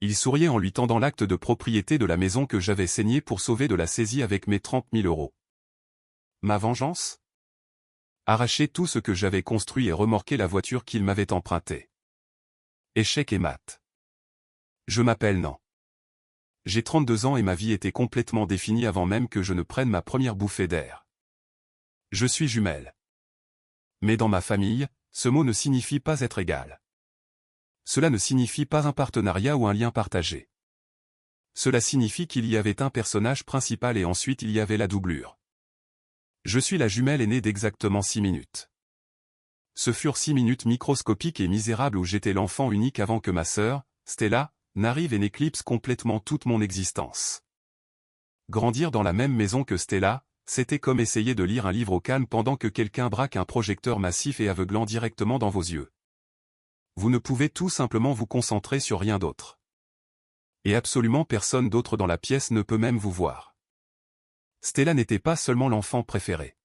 Il souriait en lui tendant l'acte de propriété de la maison que j'avais saignée pour sauver de la saisie avec mes 30 000 euros. Ma vengeance? Arracher tout ce que j'avais construit et remorquer la voiture qu'il m'avait empruntée. Échec et mat. Je m'appelle Nan. J'ai 32 ans et ma vie était complètement définie avant même que je ne prenne ma première bouffée d'air. Je suis jumelle. Mais dans ma famille, ce mot ne signifie pas être égal. Cela ne signifie pas un partenariat ou un lien partagé. Cela signifie qu'il y avait un personnage principal et ensuite il y avait la doublure. Je suis la jumelle aînée d'exactement 6 minutes. Ce furent 6 minutes microscopiques et misérables où j'étais l'enfant unique avant que ma sœur, Stella, n'arrive et n'éclipse complètement toute mon existence. Grandir dans la même maison que Stella, c'était comme essayer de lire un livre au calme pendant que quelqu'un braque un projecteur massif et aveuglant directement dans vos yeux. Vous ne pouvez tout simplement vous concentrer sur rien d'autre. Et absolument personne d'autre dans la pièce ne peut même vous voir. Stella n'était pas seulement l'enfant préféré.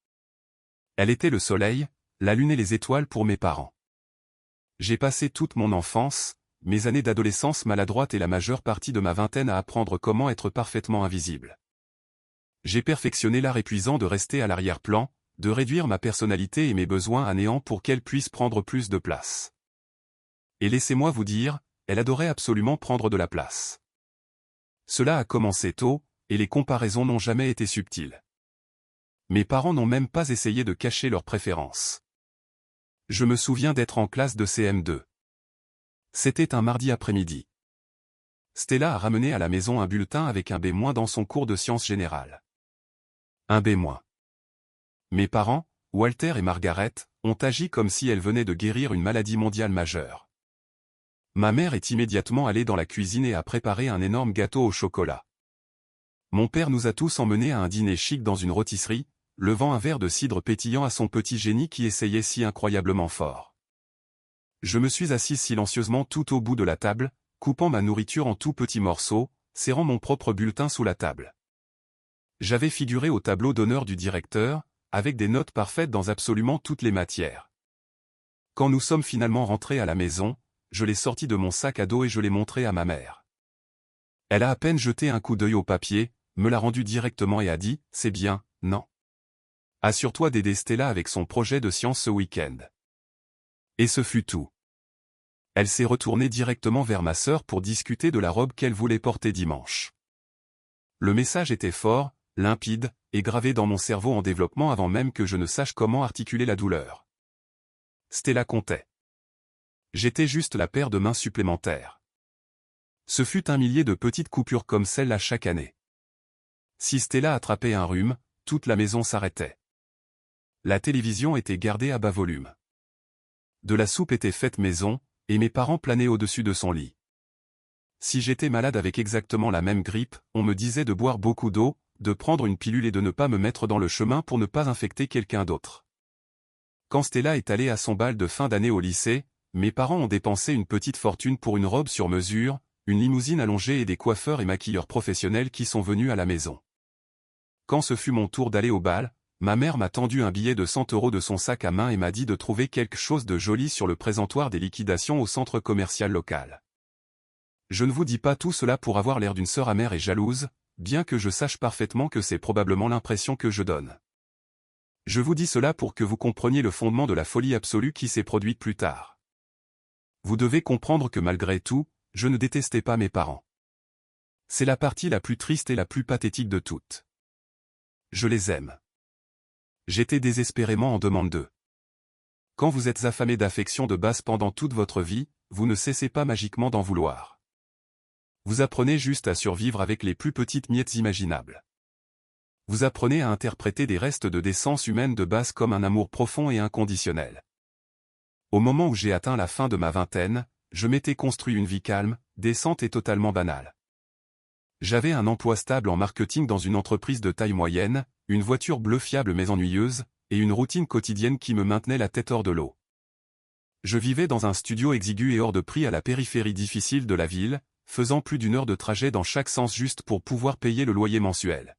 Elle était le soleil, la lune et les étoiles pour mes parents. J'ai passé toute mon enfance, mes années d'adolescence maladroite et la majeure partie de ma vingtaine à apprendre comment être parfaitement invisible. J'ai perfectionné l'art épuisant de rester à l'arrière-plan, de réduire ma personnalité et mes besoins à néant pour qu'elle puisse prendre plus de place. Et laissez-moi vous dire, elle adorait absolument prendre de la place. Cela a commencé tôt, et les comparaisons n'ont jamais été subtiles. Mes parents n'ont même pas essayé de cacher leurs préférences. Je me souviens d'être en classe de CM2. C'était un mardi après-midi. Stella a ramené à la maison un bulletin avec un B- dans son cours de sciences générales. Un B-. Mes parents, Walter et Margaret, ont agi comme si elle venait de guérir une maladie mondiale majeure. Ma mère est immédiatement allée dans la cuisine et a préparé un énorme gâteau au chocolat. Mon père nous a tous emmenés à un dîner chic dans une rôtisserie, levant un verre de cidre pétillant à son petit génie qui essayait si incroyablement fort. Je me suis assis silencieusement tout au bout de la table, coupant ma nourriture en tout petits morceaux, serrant mon propre bulletin sous la table. J'avais figuré au tableau d'honneur du directeur, avec des notes parfaites dans absolument toutes les matières. Quand nous sommes finalement rentrés à la maison, je l'ai sorti de mon sac à dos et je l'ai montré à ma mère. Elle a à peine jeté un coup d'œil au papier, me l'a rendu directement et a dit « C'est bien, non. Assure-toi d'aider Stella avec son projet de science ce week-end. » Et ce fut tout. Elle s'est retournée directement vers ma sœur pour discuter de la robe qu'elle voulait porter dimanche. Le message était fort, limpide, et gravé dans mon cerveau en développement avant même que je ne sache comment articuler la douleur. Stella comptait. J'étais juste la paire de mains supplémentaires. Ce fut un millier de petites coupures comme celle-là chaque année. Si Stella attrapait un rhume, toute la maison s'arrêtait. La télévision était gardée à bas volume. De la soupe était faite maison, et mes parents planaient au-dessus de son lit. Si j'étais malade avec exactement la même grippe, on me disait de boire beaucoup d'eau, de prendre une pilule et de ne pas me mettre dans le chemin pour ne pas infecter quelqu'un d'autre. Quand Stella est allée à son bal de fin d'année au lycée, mes parents ont dépensé une petite fortune pour une robe sur mesure, une limousine allongée et des coiffeurs et maquilleurs professionnels qui sont venus à la maison. Quand ce fut mon tour d'aller au bal, ma mère m'a tendu un billet de 100 € de son sac à main et m'a dit de trouver quelque chose de joli sur le présentoir des liquidations au centre commercial local. Je ne vous dis pas tout cela pour avoir l'air d'une sœur amère et jalouse, bien que je sache parfaitement que c'est probablement l'impression que je donne. Je vous dis cela pour que vous compreniez le fondement de la folie absolue qui s'est produite plus tard. Vous devez comprendre que malgré tout, je ne détestais pas mes parents. C'est la partie la plus triste et la plus pathétique de toutes. Je les aime. J'étais désespérément en demande d'eux. Quand vous êtes affamé d'affection de base pendant toute votre vie, vous ne cessez pas magiquement d'en vouloir. Vous apprenez juste à survivre avec les plus petites miettes imaginables. Vous apprenez à interpréter des restes de décence humaine de base comme un amour profond et inconditionnel. Au moment où j'ai atteint la fin de ma vingtaine, je m'étais construit une vie calme, décente et totalement banale. J'avais un emploi stable en marketing dans une entreprise de taille moyenne, une voiture bleue fiable mais ennuyeuse, et une routine quotidienne qui me maintenait la tête hors de l'eau. Je vivais dans un studio exigu et hors de prix à la périphérie difficile de la ville, faisant plus d'1 heure de trajet dans chaque sens juste pour pouvoir payer le loyer mensuel.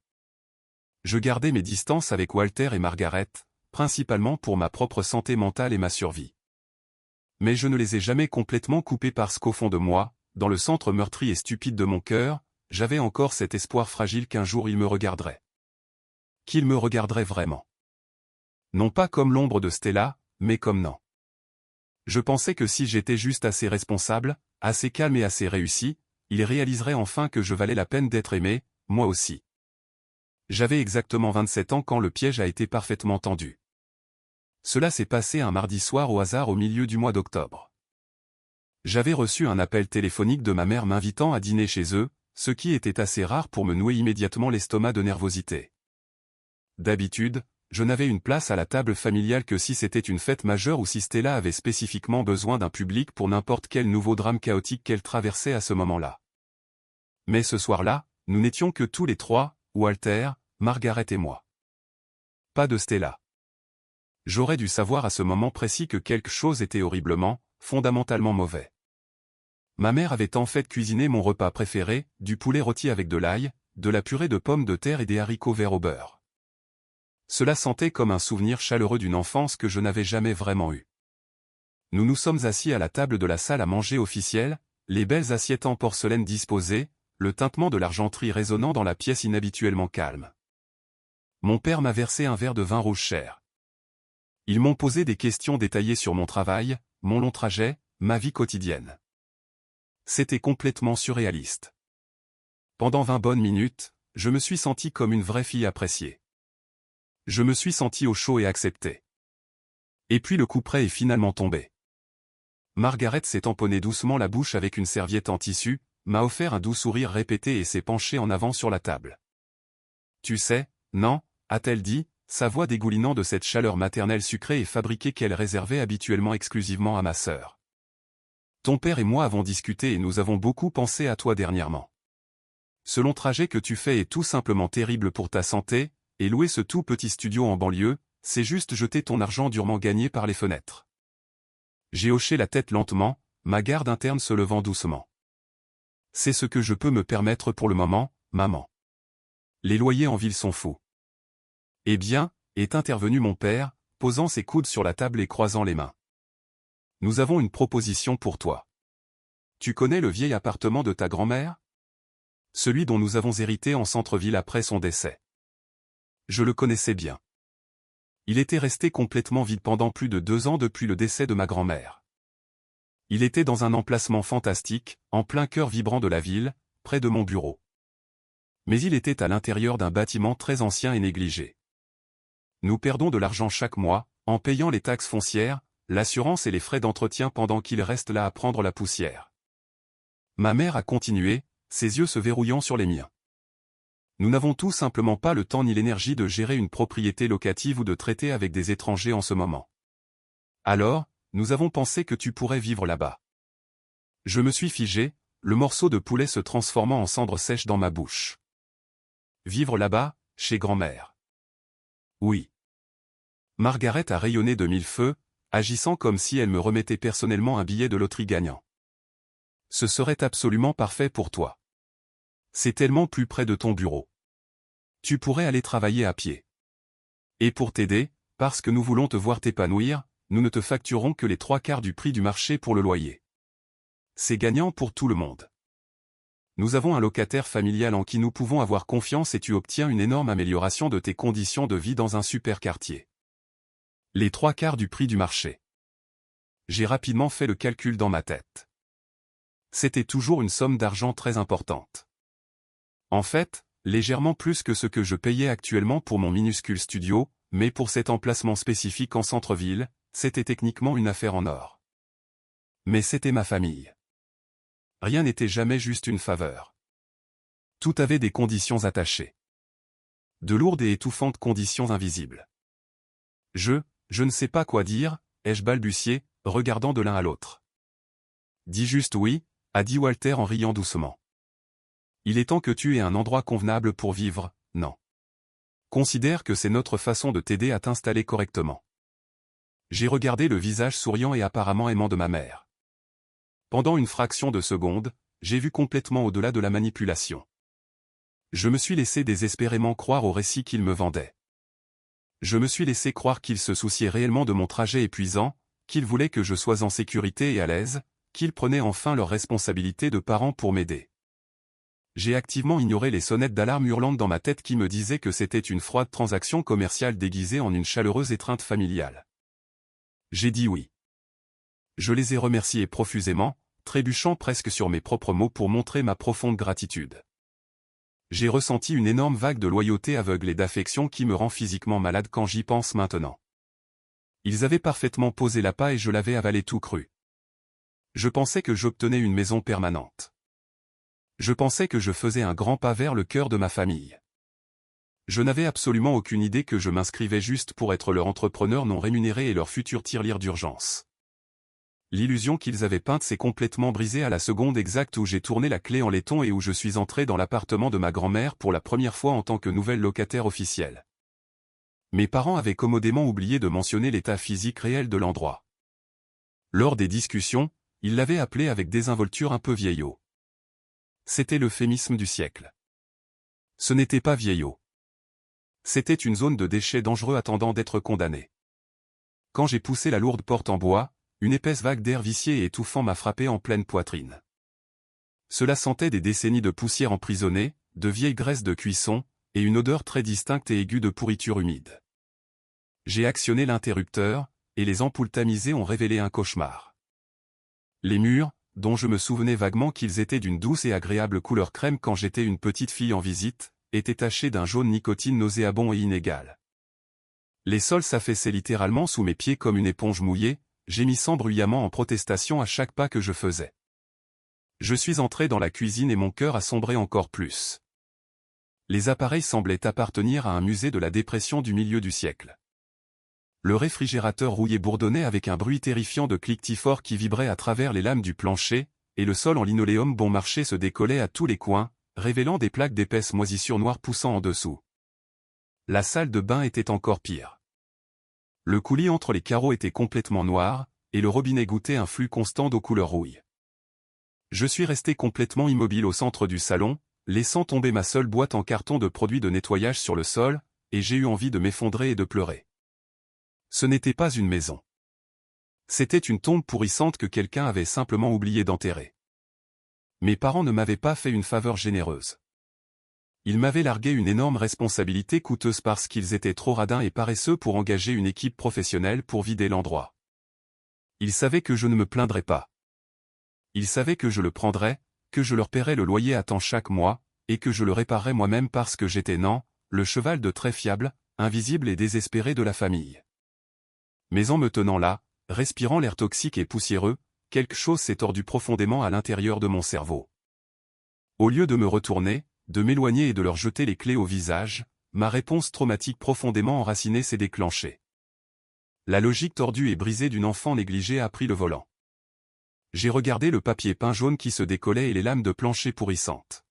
Je gardais mes distances avec Walter et Margaret, principalement pour ma propre santé mentale et ma survie. Mais je ne les ai jamais complètement coupés parce qu'au fond de moi, dans le centre meurtri et stupide de mon cœur, j'avais encore cet espoir fragile qu'un jour il me regarderait. Qu'il me regarderait vraiment. Non pas comme l'ombre de Stella, mais comme Nan. Je pensais que si j'étais juste assez responsable, assez calme et assez réussi, il réaliserait enfin que je valais la peine d'être aimé, moi aussi. J'avais exactement 27 ans quand le piège a été parfaitement tendu. Cela s'est passé un mardi soir au hasard au milieu du mois d'octobre. J'avais reçu un appel téléphonique de ma mère m'invitant à dîner chez eux, ce qui était assez rare pour me nouer immédiatement l'estomac de nervosité. D'habitude, je n'avais une place à la table familiale que si c'était une fête majeure ou si Stella avait spécifiquement besoin d'un public pour n'importe quel nouveau drame chaotique qu'elle traversait à ce moment-là. Mais ce soir-là, nous n'étions que tous les trois, Walter, Margaret et moi. Pas de Stella. J'aurais dû savoir à ce moment précis que quelque chose était horriblement, fondamentalement mauvais. Ma mère avait en fait cuisiné mon repas préféré, du poulet rôti avec de l'ail, de la purée de pommes de terre et des haricots verts au beurre. Cela sentait comme un souvenir chaleureux d'une enfance que je n'avais jamais vraiment eue. Nous nous sommes assis à la table de la salle à manger officielle, les belles assiettes en porcelaine disposées, le tintement de l'argenterie résonnant dans la pièce inhabituellement calme. Mon père m'a versé un verre de vin rouge cher. Ils m'ont posé des questions détaillées sur mon travail, mon long trajet, ma vie quotidienne. C'était complètement surréaliste. Pendant 20 bonnes minutes, je me suis senti comme une vraie fille appréciée. Je me suis senti au chaud et accepté. Et puis le couperet est finalement tombé. Margaret s'est tamponnée doucement la bouche avec une serviette en tissu, m'a offert un doux sourire répété et s'est penchée en avant sur la table. Tu sais, non, a-t-elle dit, sa voix dégoulinant de cette chaleur maternelle sucrée et fabriquée qu'elle réservait habituellement exclusivement à ma sœur. Ton père et moi avons discuté et nous avons beaucoup pensé à toi dernièrement. Ce long trajet que tu fais est tout simplement terrible pour ta santé, et louer ce tout petit studio en banlieue, c'est juste jeter ton argent durement gagné par les fenêtres. J'ai hoché la tête lentement, ma garde interne se levant doucement. C'est ce que je peux me permettre pour le moment, maman. Les loyers en ville sont fous. Eh bien, est intervenu mon père, posant ses coudes sur la table et croisant les mains. Nous avons une proposition pour toi. Tu connais le vieil appartement de ta grand-mère? Celui dont nous avons hérité en centre-ville après son décès. Je le connaissais bien. Il était resté complètement vide pendant plus de 2 ans depuis le décès de ma grand-mère. Il était dans un emplacement fantastique, en plein cœur vibrant de la ville, près de mon bureau. Mais il était à l'intérieur d'un bâtiment très ancien et négligé. Nous perdons de l'argent chaque mois, en payant les taxes foncières, l'assurance et les frais d'entretien pendant qu'il reste là à prendre la poussière. Ma mère a continué, ses yeux se verrouillant sur les miens. Nous n'avons tout simplement pas le temps ni l'énergie de gérer une propriété locative ou de traiter avec des étrangers en ce moment. Alors, nous avons pensé que tu pourrais vivre là-bas. Je me suis figé, le morceau de poulet se transformant en cendre sèche dans ma bouche. Vivre là-bas, chez grand-mère. Oui. Margaret a rayonné de 1000 feux, agissant comme si elle me remettait personnellement un billet de loterie gagnant. Ce serait absolument parfait pour toi. C'est tellement plus près de ton bureau. Tu pourrais aller travailler à pied. Et pour t'aider, parce que nous voulons te voir t'épanouir, nous ne te facturons que les 3/4 du prix du marché pour le loyer. C'est gagnant pour tout le monde. Nous avons un locataire familial en qui nous pouvons avoir confiance et tu obtiens une énorme amélioration de tes conditions de vie dans un super quartier. Les 3/4 du prix du marché. J'ai rapidement fait le calcul dans ma tête. C'était toujours une somme d'argent très importante. En fait, légèrement plus que ce que je payais actuellement pour mon minuscule studio, mais pour cet emplacement spécifique en centre-ville, c'était techniquement une affaire en or. Mais c'était ma famille. Rien n'était jamais juste une faveur. Tout avait des conditions attachées. De lourdes et étouffantes conditions invisibles. Je ne sais pas quoi dire, ai-je balbutié, regardant de l'un à l'autre. Dis juste oui, a dit Walter en riant doucement. Il est temps que tu aies un endroit convenable pour vivre, non. Considère que c'est notre façon de t'aider à t'installer correctement. J'ai regardé le visage souriant et apparemment aimant de ma mère. Pendant une fraction de seconde, j'ai vu complètement au-delà de la manipulation. Je me suis laissé désespérément croire au récit qu'il me vendait. Je me suis laissé croire qu'il se souciait réellement de mon trajet épuisant, qu'il voulait que je sois en sécurité et à l'aise, qu'ils prenaient enfin leurs responsabilités de parents pour m'aider. J'ai activement ignoré les sonnettes d'alarme hurlantes dans ma tête qui me disaient que c'était une froide transaction commerciale déguisée en une chaleureuse étreinte familiale. J'ai dit oui. Je les ai remerciés profusément, trébuchant presque sur mes propres mots pour montrer ma profonde gratitude. J'ai ressenti une énorme vague de loyauté aveugle et d'affection qui me rend physiquement malade quand j'y pense maintenant. Ils avaient parfaitement posé l'appât et je l'avais avalé tout cru. Je pensais que j'obtenais une maison permanente. Je pensais que je faisais un grand pas vers le cœur de ma famille. Je n'avais absolument aucune idée que je m'inscrivais juste pour être leur entrepreneur non rémunéré et leur futur tirelire d'urgence. L'illusion qu'ils avaient peinte s'est complètement brisée à la seconde exacte où j'ai tourné la clé en laiton et où je suis entré dans l'appartement de ma grand-mère pour la première fois en tant que nouvelle locataire officielle. Mes parents avaient commodément oublié de mentionner l'état physique réel de l'endroit. Lors des discussions, ils l'avaient appelé avec désinvolture un peu vieillot. C'était l'euphémisme du siècle. Ce n'était pas vieillot. C'était une zone de déchets dangereux attendant d'être condamnée. Quand j'ai poussé la lourde porte en bois, une épaisse vague d'air vicié et étouffant m'a frappé en pleine poitrine. Cela sentait des décennies de poussière emprisonnée, de vieille graisse de cuisson, et une odeur très distincte et aiguë de pourriture humide. J'ai actionné l'interrupteur, et les ampoules tamisées ont révélé un cauchemar. Les murs, dont je me souvenais vaguement qu'ils étaient d'une douce et agréable couleur crème quand j'étais une petite fille en visite, étaient tachés d'un jaune nicotine nauséabond et inégal. Les sols s'affaissaient littéralement sous mes pieds comme une éponge mouillée, gémissant bruyamment en protestation à chaque pas que je faisais. Je suis entré dans la cuisine et mon cœur a sombré encore plus. Les appareils semblaient appartenir à un musée de la dépression du milieu du siècle. Le réfrigérateur rouillé bourdonnait avec un bruit terrifiant de cliquetis fort qui vibrait à travers les lames du plancher, et le sol en linoléum bon marché se décollait à tous les coins, révélant des plaques d'épaisse moisissure noire poussant en dessous. La salle de bain était encore pire. Le coulis entre les carreaux était complètement noir, et le robinet goûtait un flux constant d'eau couleur rouille. Je suis resté complètement immobile au centre du salon, laissant tomber ma seule boîte en carton de produits de nettoyage sur le sol, et j'ai eu envie de m'effondrer et de pleurer. Ce n'était pas une maison. C'était une tombe pourrissante que quelqu'un avait simplement oublié d'enterrer. Mes parents ne m'avaient pas fait une faveur généreuse. Ils m'avaient largué une énorme responsabilité coûteuse parce qu'ils étaient trop radins et paresseux pour engager une équipe professionnelle pour vider l'endroit. Ils savaient que je ne me plaindrais pas. Ils savaient que je le prendrais, que je leur paierais le loyer à temps chaque mois, et que je le réparerais moi-même parce que j'étais Nan, le cheval de trait fiable, invisible et désespéré de la famille. Mais en me tenant là, respirant l'air toxique et poussiéreux, quelque chose s'est tordu profondément à l'intérieur de mon cerveau. Au lieu de me retourner, de m'éloigner et de leur jeter les clés au visage, ma réponse traumatique profondément enracinée s'est déclenchée. La logique tordue et brisée d'une enfant négligée a pris le volant. J'ai regardé le papier peint jaune qui se décollait et les lames de plancher pourrissantes.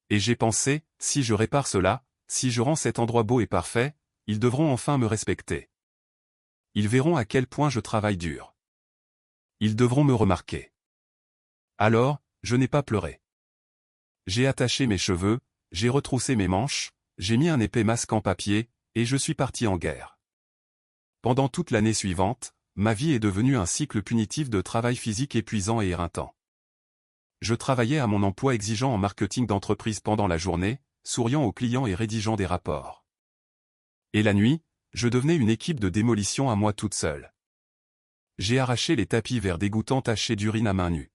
Et j'ai pensé, si je répare cela, si je rends cet endroit beau et parfait, ils devront enfin me respecter. Ils verront à quel point je travaille dur. Ils devront me remarquer. Alors, je n'ai pas pleuré. J'ai attaché mes cheveux, j'ai retroussé mes manches, j'ai mis un épais masque en papier, et je suis parti en guerre. Pendant toute l'année suivante, ma vie est devenue un cycle punitif de travail physique épuisant et éreintant. Je travaillais à mon emploi exigeant en marketing d'entreprise pendant la journée, souriant aux clients et rédigeant des rapports. Et la nuit, je devenais une équipe de démolition à moi toute seule. J'ai arraché les tapis verts dégoûtants tachés d'urine à main nue.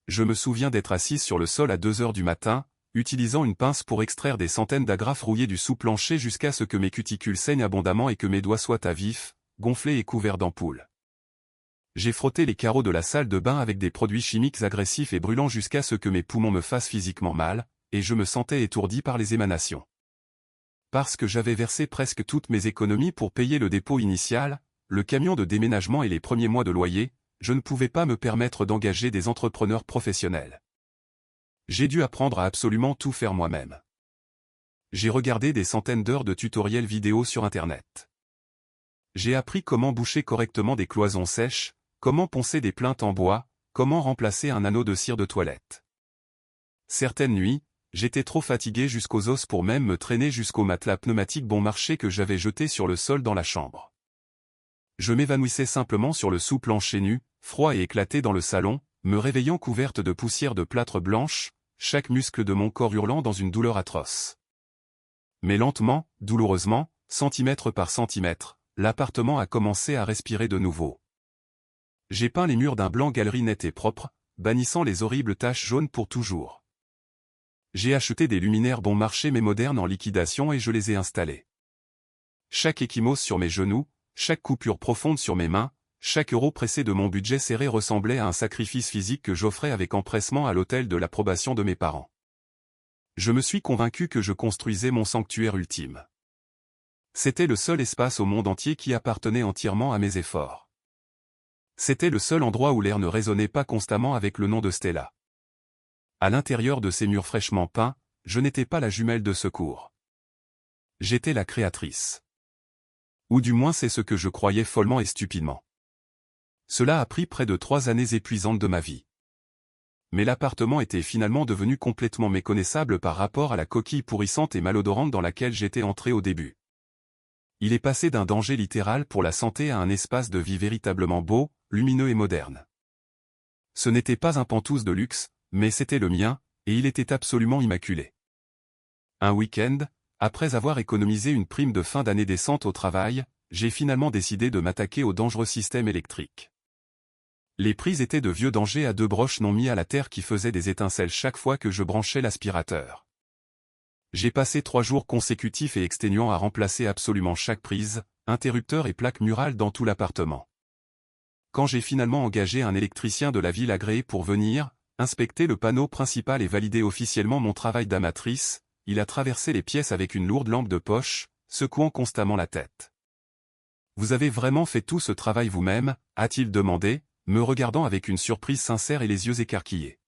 Je me souviens d'être assise sur le sol à 2 heures du matin, utilisant une pince pour extraire des centaines d'agrafes rouillées du sous-plancher jusqu'à ce que mes cuticules saignent abondamment et que mes doigts soient à vif, gonflés et couverts d'ampoules. J'ai frotté les carreaux de la salle de bain avec des produits chimiques agressifs et brûlants jusqu'à ce que mes poumons me fassent physiquement mal, et je me sentais étourdi par les émanations. Parce que j'avais versé presque toutes mes économies pour payer le dépôt initial, le camion de déménagement et les premiers mois de loyer, je ne pouvais pas me permettre d'engager des entrepreneurs professionnels. J'ai dû apprendre à absolument tout faire moi-même. J'ai regardé des centaines d'heures de tutoriels vidéo sur Internet. J'ai appris comment boucher correctement des cloisons sèches, comment poncer des plinthes en bois, comment remplacer un anneau de cire de toilette. Certaines nuits, j'étais trop fatigué jusqu'aux os pour même me traîner jusqu'au matelas pneumatique bon marché que j'avais jeté sur le sol dans la chambre. Je m'évanouissais simplement sur le sous-plancher nu, froid et éclaté dans le salon, me réveillant couverte de poussière de plâtre blanche, chaque muscle de mon corps hurlant dans une douleur atroce. Mais lentement, douloureusement, centimètre par centimètre, l'appartement a commencé à respirer de nouveau. J'ai peint les murs d'un blanc galerie net et propre, bannissant les horribles taches jaunes pour toujours. J'ai acheté des luminaires bon marché mais modernes en liquidation et je les ai installés. Chaque échymose sur mes genoux, chaque coupure profonde sur mes mains, chaque euro pressé de mon budget serré ressemblait à un sacrifice physique que j'offrais avec empressement à l'autel de l'approbation de mes parents. Je me suis convaincu que je construisais mon sanctuaire ultime. C'était le seul espace au monde entier qui appartenait entièrement à mes efforts. C'était le seul endroit où l'air ne résonnait pas constamment avec le nom de Stella. À l'intérieur de ces murs fraîchement peints, je n'étais pas la jumelle de secours. J'étais la créatrice. Ou du moins c'est ce que je croyais follement et stupidement. Cela a pris près de 3 années épuisantes de ma vie. Mais l'appartement était finalement devenu complètement méconnaissable par rapport à la coquille pourrissante et malodorante dans laquelle j'étais entré au début. Il est passé d'un danger littéral pour la santé à un espace de vie véritablement beau, lumineux et moderne. Ce n'était pas un pantouse de luxe, mais c'était le mien, et il était absolument immaculé. Un week-end, après avoir économisé une prime de fin d'année décente au travail, j'ai finalement décidé de m'attaquer au dangereux système électrique. Les prises étaient de vieux dangers à 2 broches non mis à la terre qui faisaient des étincelles chaque fois que je branchais l'aspirateur. J'ai passé 3 jours consécutifs et exténuants à remplacer absolument chaque prise, interrupteur et plaque murale dans tout l'appartement. Quand j'ai finalement engagé un électricien de la ville agréé pour venir inspecter le panneau principal et valider officiellement mon travail d'amatrice, il a traversé les pièces avec une lourde lampe de poche, secouant constamment la tête. « Vous avez vraiment fait tout ce travail vous-même » a-t-il demandé, me regardant avec une surprise sincère et les yeux écarquillés.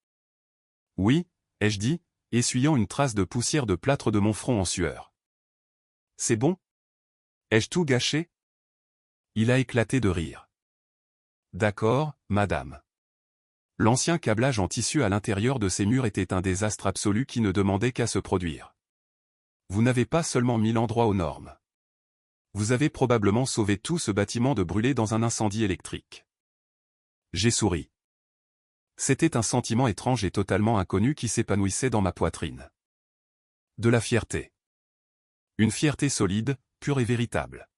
« Oui » ai-je dit, essuyant une trace de poussière de plâtre de mon front en sueur. « C'est bon ? Ai-je tout gâché ?» Il a éclaté de rire. « D'accord, madame. » L'ancien câblage en tissu à l'intérieur de ces murs était un désastre absolu qui ne demandait qu'à se produire. Vous n'avez pas seulement mis l'endroit aux normes. Vous avez probablement sauvé tout ce bâtiment de brûler dans un incendie électrique. J'ai souri. C'était un sentiment étrange et totalement inconnu qui s'épanouissait dans ma poitrine. De la fierté. Une fierté solide, pure et véritable.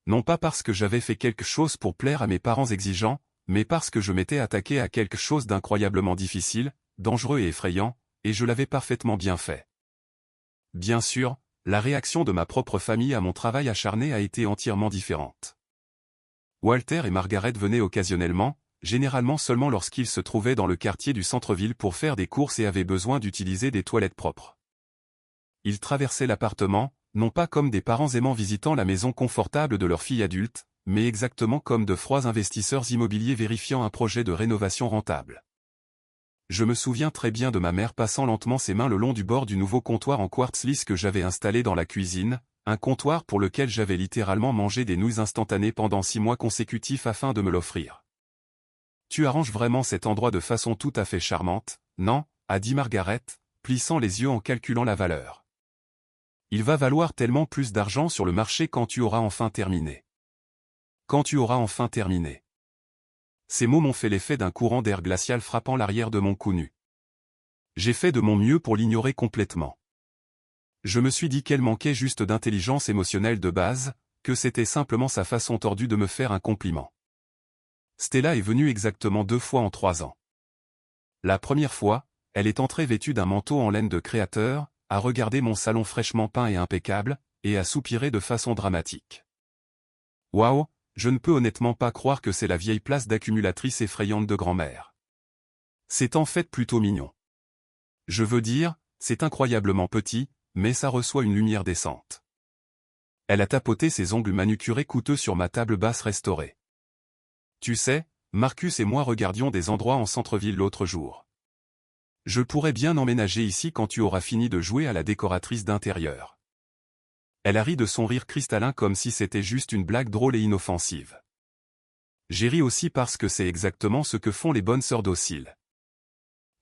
Non pas parce que j'avais fait quelque chose pour plaire à mes parents exigeants, mais parce que je m'étais attaqué à quelque chose d'incroyablement difficile, dangereux et effrayant, et je l'avais parfaitement bien fait. Bien sûr, la réaction de ma propre famille à mon travail acharné a été entièrement différente. Walter et Margaret venaient occasionnellement, généralement seulement lorsqu'ils se trouvaient dans le quartier du centre-ville pour faire des courses et avaient besoin d'utiliser des toilettes propres. Ils traversaient l'appartement, non pas comme des parents aimants visitant la maison confortable de leur fille adulte, mais exactement comme de froids investisseurs immobiliers vérifiant un projet de rénovation rentable. Je me souviens très bien de ma mère passant lentement ses mains le long du bord du nouveau comptoir en quartz lisse que j'avais installé dans la cuisine, un comptoir pour lequel j'avais littéralement mangé des nouilles instantanées pendant 6 mois consécutifs afin de me l'offrir. « Tu arranges vraiment cet endroit de façon tout à fait charmante, non ?» a dit Margaret, plissant les yeux en calculant la valeur. « Il va valoir tellement plus d'argent sur le marché quand tu auras enfin terminé. » Quand tu auras enfin terminé. Ces mots m'ont fait l'effet d'un courant d'air glacial frappant l'arrière de mon cou nu. J'ai fait de mon mieux pour l'ignorer complètement. Je me suis dit qu'elle manquait juste d'intelligence émotionnelle de base, que c'était simplement sa façon tordue de me faire un compliment. Stella est venue exactement 2 fois en 3 ans. La première fois, elle est entrée vêtue d'un manteau en laine de créateur, a regardé mon salon fraîchement peint et impeccable, et a soupiré de façon dramatique. Waouh! Je ne peux honnêtement pas croire que c'est la vieille place d'accumulatrice effrayante de grand-mère. C'est en fait plutôt mignon. Je veux dire, c'est incroyablement petit, mais ça reçoit une lumière décente. Elle a tapoté ses ongles manucurés coûteux sur ma table basse restaurée. Tu sais, Marcus et moi regardions des endroits en centre-ville l'autre jour. Je pourrais bien emménager ici quand tu auras fini de jouer à la décoratrice d'intérieur. Elle a ri de son rire cristallin comme si c'était juste une blague drôle et inoffensive. J'ai ri aussi parce que c'est exactement ce que font les bonnes sœurs dociles.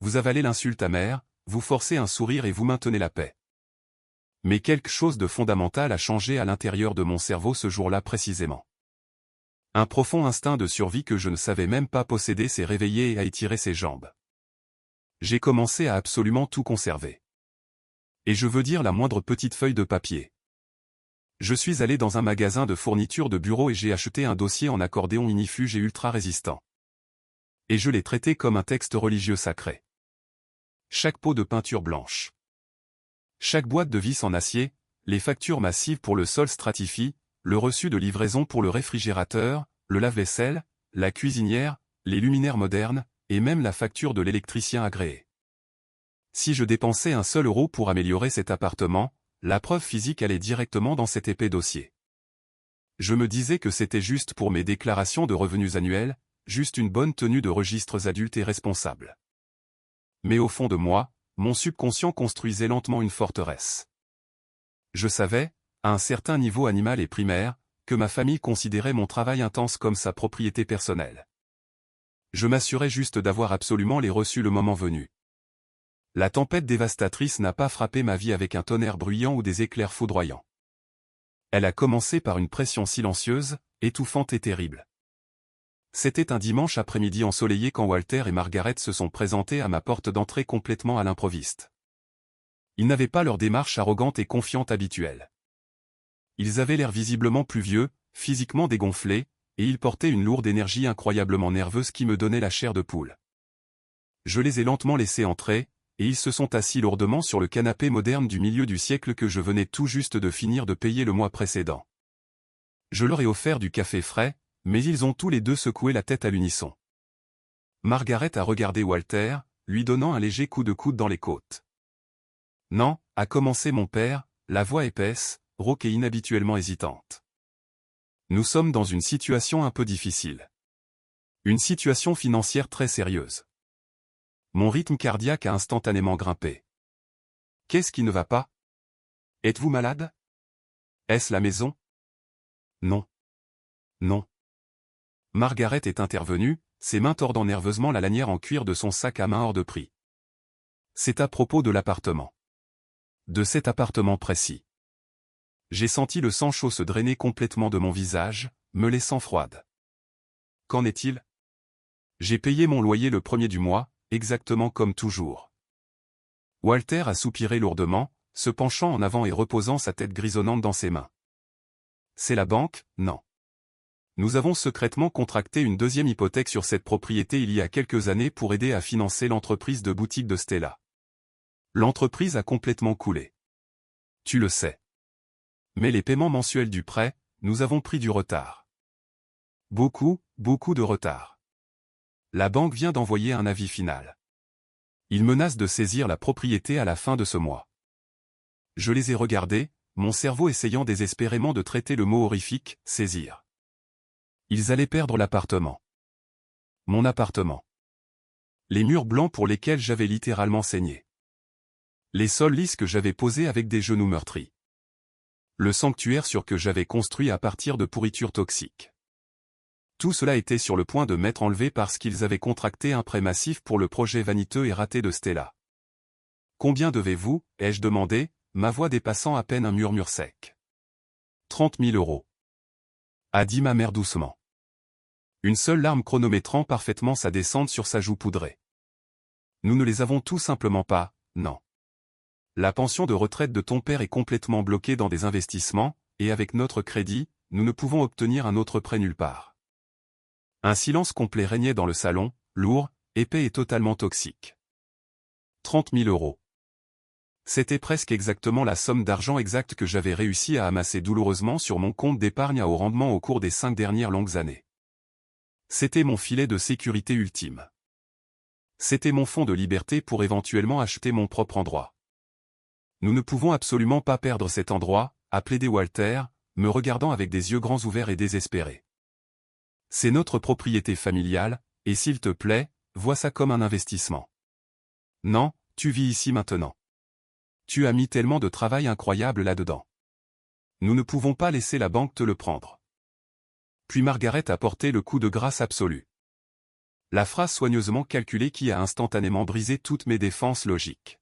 Vous avalez l'insulte amère, vous forcez un sourire et vous maintenez la paix. Mais quelque chose de fondamental a changé à l'intérieur de mon cerveau ce jour-là précisément. Un profond instinct de survie que je ne savais même pas posséder s'est réveillé et a étiré ses jambes. J'ai commencé à absolument tout conserver. Et je veux dire la moindre petite feuille de papier. Je suis allé dans un magasin de fournitures de bureau et j'ai acheté un dossier en accordéon ignifuge et ultra résistant. Et je l'ai traité comme un texte religieux sacré. Chaque pot de peinture blanche. Chaque boîte de vis en acier, les factures massives pour le sol Stratify, le reçu de livraison pour le réfrigérateur, le lave-vaisselle, la cuisinière, les luminaires modernes, et même la facture de l'électricien agréé. Si je dépensais un seul euro pour améliorer cet appartement, la preuve physique allait directement dans cet épais dossier. Je me disais que c'était juste pour mes déclarations de revenus annuels, juste une bonne tenue de registres adultes et responsables. Mais au fond de moi, mon subconscient construisait lentement une forteresse. Je savais, à un certain niveau animal et primaire, que ma famille considérait mon travail intense comme sa propriété personnelle. Je m'assurais juste d'avoir absolument les reçus le moment venu. La tempête dévastatrice n'a pas frappé ma vie avec un tonnerre bruyant ou des éclairs foudroyants. Elle a commencé par une pression silencieuse, étouffante et terrible. C'était un dimanche après-midi ensoleillé quand Walter et Margaret se sont présentés à ma porte d'entrée complètement à l'improviste. Ils n'avaient pas leur démarche arrogante et confiante habituelle. Ils avaient l'air visiblement plus vieux, physiquement dégonflés, et ils portaient une lourde énergie incroyablement nerveuse qui me donnait la chair de poule. Je les ai lentement laissés entrer, et ils se sont assis lourdement sur le canapé moderne du milieu du siècle que je venais tout juste de finir de payer le mois précédent. Je leur ai offert du café frais, mais ils ont tous les deux secoué la tête à l'unisson. Margaret a regardé Walter, lui donnant un léger coup de coude dans les côtes. « Non » a commencé mon père, la voix épaisse, rauque et inhabituellement hésitante. « Nous sommes dans une situation un peu difficile. Une situation financière très sérieuse. » Mon rythme cardiaque a instantanément grimpé. « Qu'est-ce qui ne va pas? Êtes-vous malade? Est-ce la maison? » « Non. Non. » Margaret est intervenue, ses mains tordant nerveusement la lanière en cuir de son sac à main hors de prix. « C'est à propos de l'appartement. De cet appartement précis. » J'ai senti le sang chaud se drainer complètement de mon visage, me laissant froide. « Qu'en est-il? » J'ai payé mon loyer le 1er du mois, exactement comme toujours. Walter a soupiré lourdement, se penchant en avant et reposant sa tête grisonnante dans ses mains. « C'est la banque, non. Nous avons secrètement contracté une deuxième hypothèque sur cette propriété il y a quelques années pour aider à financer l'entreprise de boutique de Stella. L'entreprise a complètement coulé. Tu le sais. Mais les paiements mensuels du prêt, nous avons pris du retard. Beaucoup de retard. La banque vient d'envoyer un avis final. Ils menacent de saisir la propriété à la fin de ce mois. Je les ai regardés, mon cerveau essayant désespérément de traiter le mot horrifique, saisir. Ils allaient perdre l'appartement. Mon appartement. Les murs blancs pour lesquels j'avais littéralement saigné. Les sols lisses que j'avais posés avec des genoux meurtris. Le sanctuaire sûr que j'avais construit à partir de pourritures toxiques. Tout cela était sur le point de m'être enlevé parce qu'ils avaient contracté un prêt massif pour le projet vaniteux et raté de Stella. « Combien devez-vous » ai-je demandé, ma voix dépassant à peine un murmure sec. « 30 000 euros. » a dit ma mère doucement. Une seule larme chronométrant parfaitement sa descente sur sa joue poudrée. Nous ne les avons tout simplement pas, non. La pension de retraite de ton père est complètement bloquée dans des investissements, et avec notre crédit, nous ne pouvons obtenir un autre prêt nulle part. Un silence complet régnait dans le salon, lourd, épais et totalement toxique. 30 000 euros. C'était presque exactement la somme d'argent exacte que j'avais réussi à amasser douloureusement sur mon compte d'épargne à haut rendement au cours des 5 dernières longues années. C'était mon filet de sécurité ultime. C'était mon fonds de liberté pour éventuellement acheter mon propre endroit. Nous ne pouvons absolument pas perdre cet endroit, a plaidé Walter, me regardant avec des yeux grands ouverts et désespérés. C'est notre propriété familiale, et s'il te plaît, vois ça comme un investissement. Non, tu vis ici maintenant. Tu as mis tellement de travail incroyable là-dedans. Nous ne pouvons pas laisser la banque te le prendre. Puis Margaret a porté le coup de grâce absolu. La phrase soigneusement calculée qui a instantanément brisé toutes mes défenses logiques.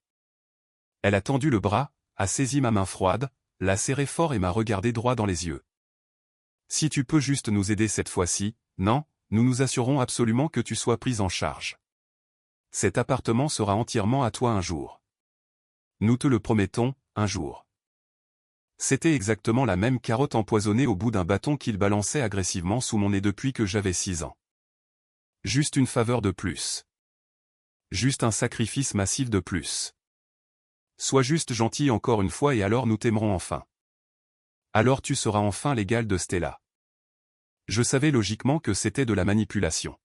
Elle a tendu le bras, a saisi ma main froide, l'a serré fort et m'a regardé droit dans les yeux. Si tu peux juste nous aider cette fois-ci, non, nous nous assurons absolument que tu sois prise en charge. Cet appartement sera entièrement à toi un jour. Nous te le promettons, un jour. C'était exactement la même carotte empoisonnée au bout d'un bâton qu'il balançait agressivement sous mon nez depuis que j'avais 6 ans. Juste une faveur de plus. Juste un sacrifice massif de plus. Sois juste gentil encore une fois et alors nous t'aimerons enfin. Alors tu seras enfin l'égal de Stella. Je savais logiquement que c'était de la manipulation.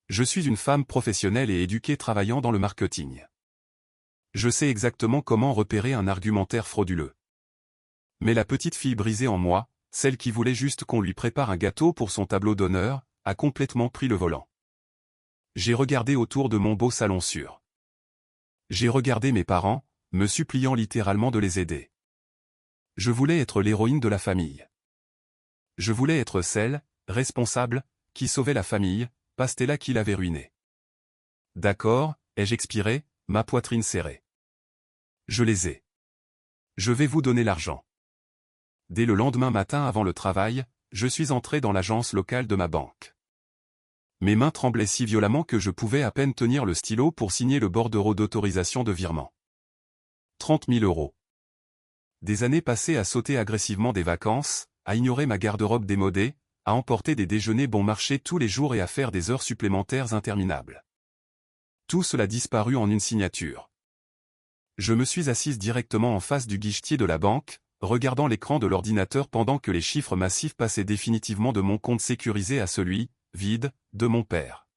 Je suis une femme professionnelle et éduquée travaillant dans le marketing. Je sais exactement comment repérer un argumentaire frauduleux. Mais la petite fille brisée en moi, celle qui voulait juste qu'on lui prépare un gâteau pour son tableau d'honneur, a complètement pris le volant. J'ai regardé autour de mon beau salon sûr. J'ai regardé mes parents, me suppliant littéralement de les aider. Je voulais être l'héroïne de la famille. Je voulais être celle, responsable, qui sauvait la famille, pas Stella qui l'avait ruinée. D'accord, ai-je expiré, ma poitrine serrée. Je les ai. Je vais vous donner l'argent. Dès le lendemain matin avant le travail, je suis entré dans l'agence locale de ma banque. Mes mains tremblaient si violemment que je pouvais à peine tenir le stylo pour signer le bordereau d'autorisation de virement. 30 000 euros. Des années passées à sauter agressivement des vacances, à ignorer ma garde-robe démodée, à emporter des déjeuners bon marché tous les jours et à faire des heures supplémentaires interminables. Tout cela disparut en une signature. Je me suis assise directement en face du guichetier de la banque, regardant l'écran de l'ordinateur pendant que les chiffres massifs passaient définitivement de mon compte sécurisé à celui, vide, de mon père.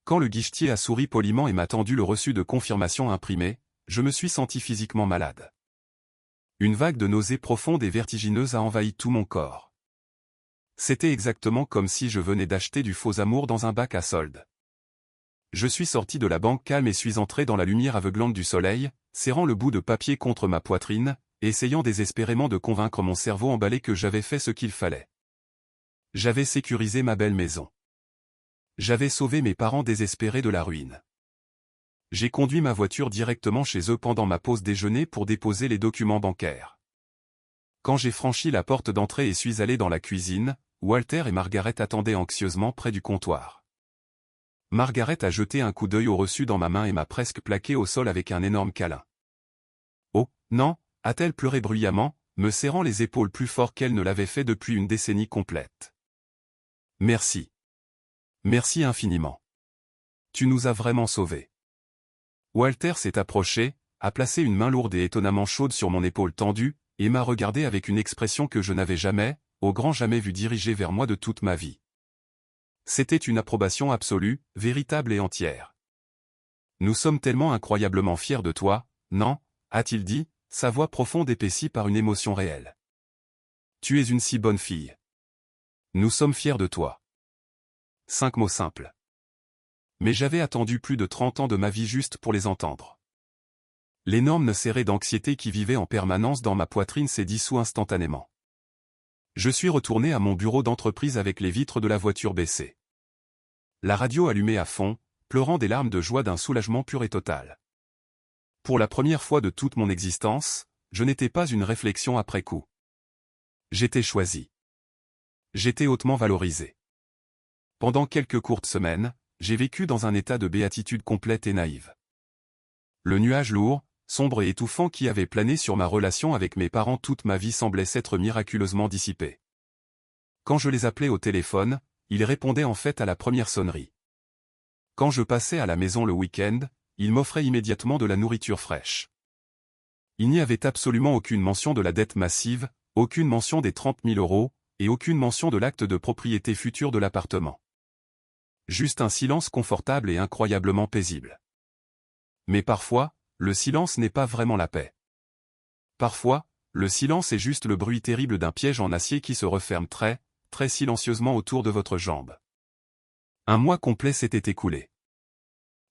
Quand le guichetier a souri poliment et m'a tendu le reçu de confirmation imprimé, je me suis senti physiquement malade. Une vague de nausées profonde et vertigineuse a envahi tout mon corps. C'était exactement comme si je venais d'acheter du faux amour dans un bac à soldes. Je suis sorti de la banque calme et suis entré dans la lumière aveuglante du soleil, serrant le bout de papier contre ma poitrine, et essayant désespérément de convaincre mon cerveau emballé que j'avais fait ce qu'il fallait. J'avais sécurisé ma belle maison. J'avais sauvé mes parents désespérés de la ruine. J'ai conduit ma voiture directement chez eux pendant ma pause déjeuner pour déposer les documents bancaires. Quand j'ai franchi la porte d'entrée et suis allé dans la cuisine, Walter et Margaret attendaient anxieusement près du comptoir. Margaret a jeté un coup d'œil au reçu dans ma main et m'a presque plaqué au sol avec un énorme câlin. Oh, non, a-t-elle pleuré bruyamment, me serrant les épaules plus fort qu'elle ne l'avait fait depuis une décennie complète. Merci. Merci infiniment. Tu nous as vraiment sauvés. Walter s'est approché, a placé une main lourde et étonnamment chaude sur mon épaule tendue, et m'a regardé avec une expression que je n'avais jamais, au grand jamais vu diriger vers moi de toute ma vie. C'était une approbation absolue, véritable et entière. Nous sommes tellement incroyablement fiers de toi, non, a-t-il dit, sa voix profonde épaissie par une émotion réelle. Tu es une si bonne fille. Nous sommes fiers de toi. 5 mots simples. Mais j'avais attendu plus de 30 ans de ma vie juste pour les entendre. L'énorme serré d'anxiété qui vivait en permanence dans ma poitrine s'est dissous instantanément. Je suis retourné à mon bureau d'entreprise avec les vitres de la voiture baissées. La radio allumée à fond, pleurant des larmes de joie d'un soulagement pur et total. Pour la première fois de toute mon existence, je n'étais pas une réflexion après coup. J'étais choisi. J'étais hautement valorisé. Pendant quelques courtes semaines, j'ai vécu dans un état de béatitude complète et naïve. Le nuage lourd, sombre et étouffant qui avait plané sur ma relation avec mes parents toute ma vie semblait s'être miraculeusement dissipé. Quand je les appelais au téléphone, ils répondaient en fait à la première sonnerie. Quand je passais à la maison le week-end, ils m'offraient immédiatement de la nourriture fraîche. Il n'y avait absolument aucune mention de la dette massive, aucune mention des 30 000 euros, et aucune mention de l'acte de propriété futur de l'appartement. Juste un silence confortable et incroyablement paisible. Mais parfois, le silence n'est pas vraiment la paix. Parfois, le silence est juste le bruit terrible d'un piège en acier qui se referme très, très silencieusement autour de votre jambe. Un mois complet s'était écoulé.